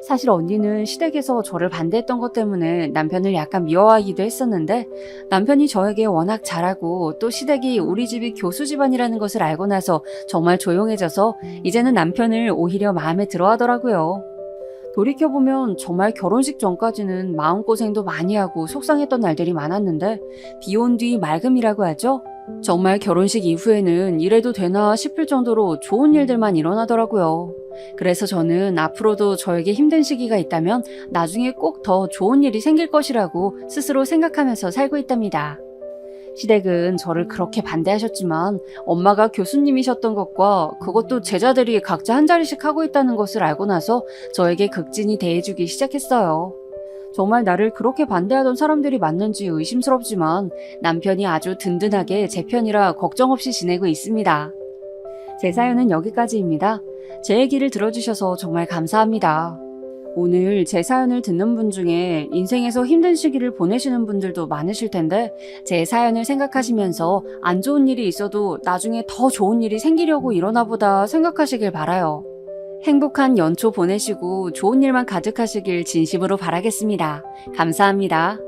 사실 언니는 시댁에서 저를 반대했던 것 때문에 남편을 약간 미워하기도 했었는데 남편이 저에게 워낙 잘하고 또 시댁이 우리 집이 교수 집안이라는 것을 알고 나서 정말 조용해져서 이제는 남편을 오히려 마음에 들어 하더라고요. 돌이켜보면 정말 결혼식 전까지는 마음고생도 많이 하고 속상했던 날들이 많았는데 비온 뒤 맑음이라고 하죠? 정말 결혼식 이후에는 이래도 되나 싶을 정도로 좋은 일들만 일어나더라고요. 그래서 저는 앞으로도 저에게 힘든 시기가 있다면 나중에 꼭 더 좋은 일이 생길 것이라고 스스로 생각하면서 살고 있답니다. 시댁은 저를 그렇게 반대하셨지만 엄마가 교수님이셨던 것과 그것도 제자들이 각자 한 자리씩 하고 있다는 것을 알고 나서 저에게 극진히 대해주기 시작했어요. 정말 나를 그렇게 반대하던 사람들이 맞는지 의심스럽지만 남편이 아주 든든하게 제 편이라 걱정 없이 지내고 있습니다. 제 사연은 여기까지입니다. 제 얘기를 들어주셔서 정말 감사합니다. 오늘 제 사연을 듣는 분 중에 인생에서 힘든 시기를 보내시는 분들도 많으실 텐데 제 사연을 생각하시면서 안 좋은 일이 있어도 나중에 더 좋은 일이 생기려고 이러나 보다 생각하시길 바라요. 행복한 연초 보내시고 좋은 일만 가득하시길 진심으로 바라겠습니다. 감사합니다.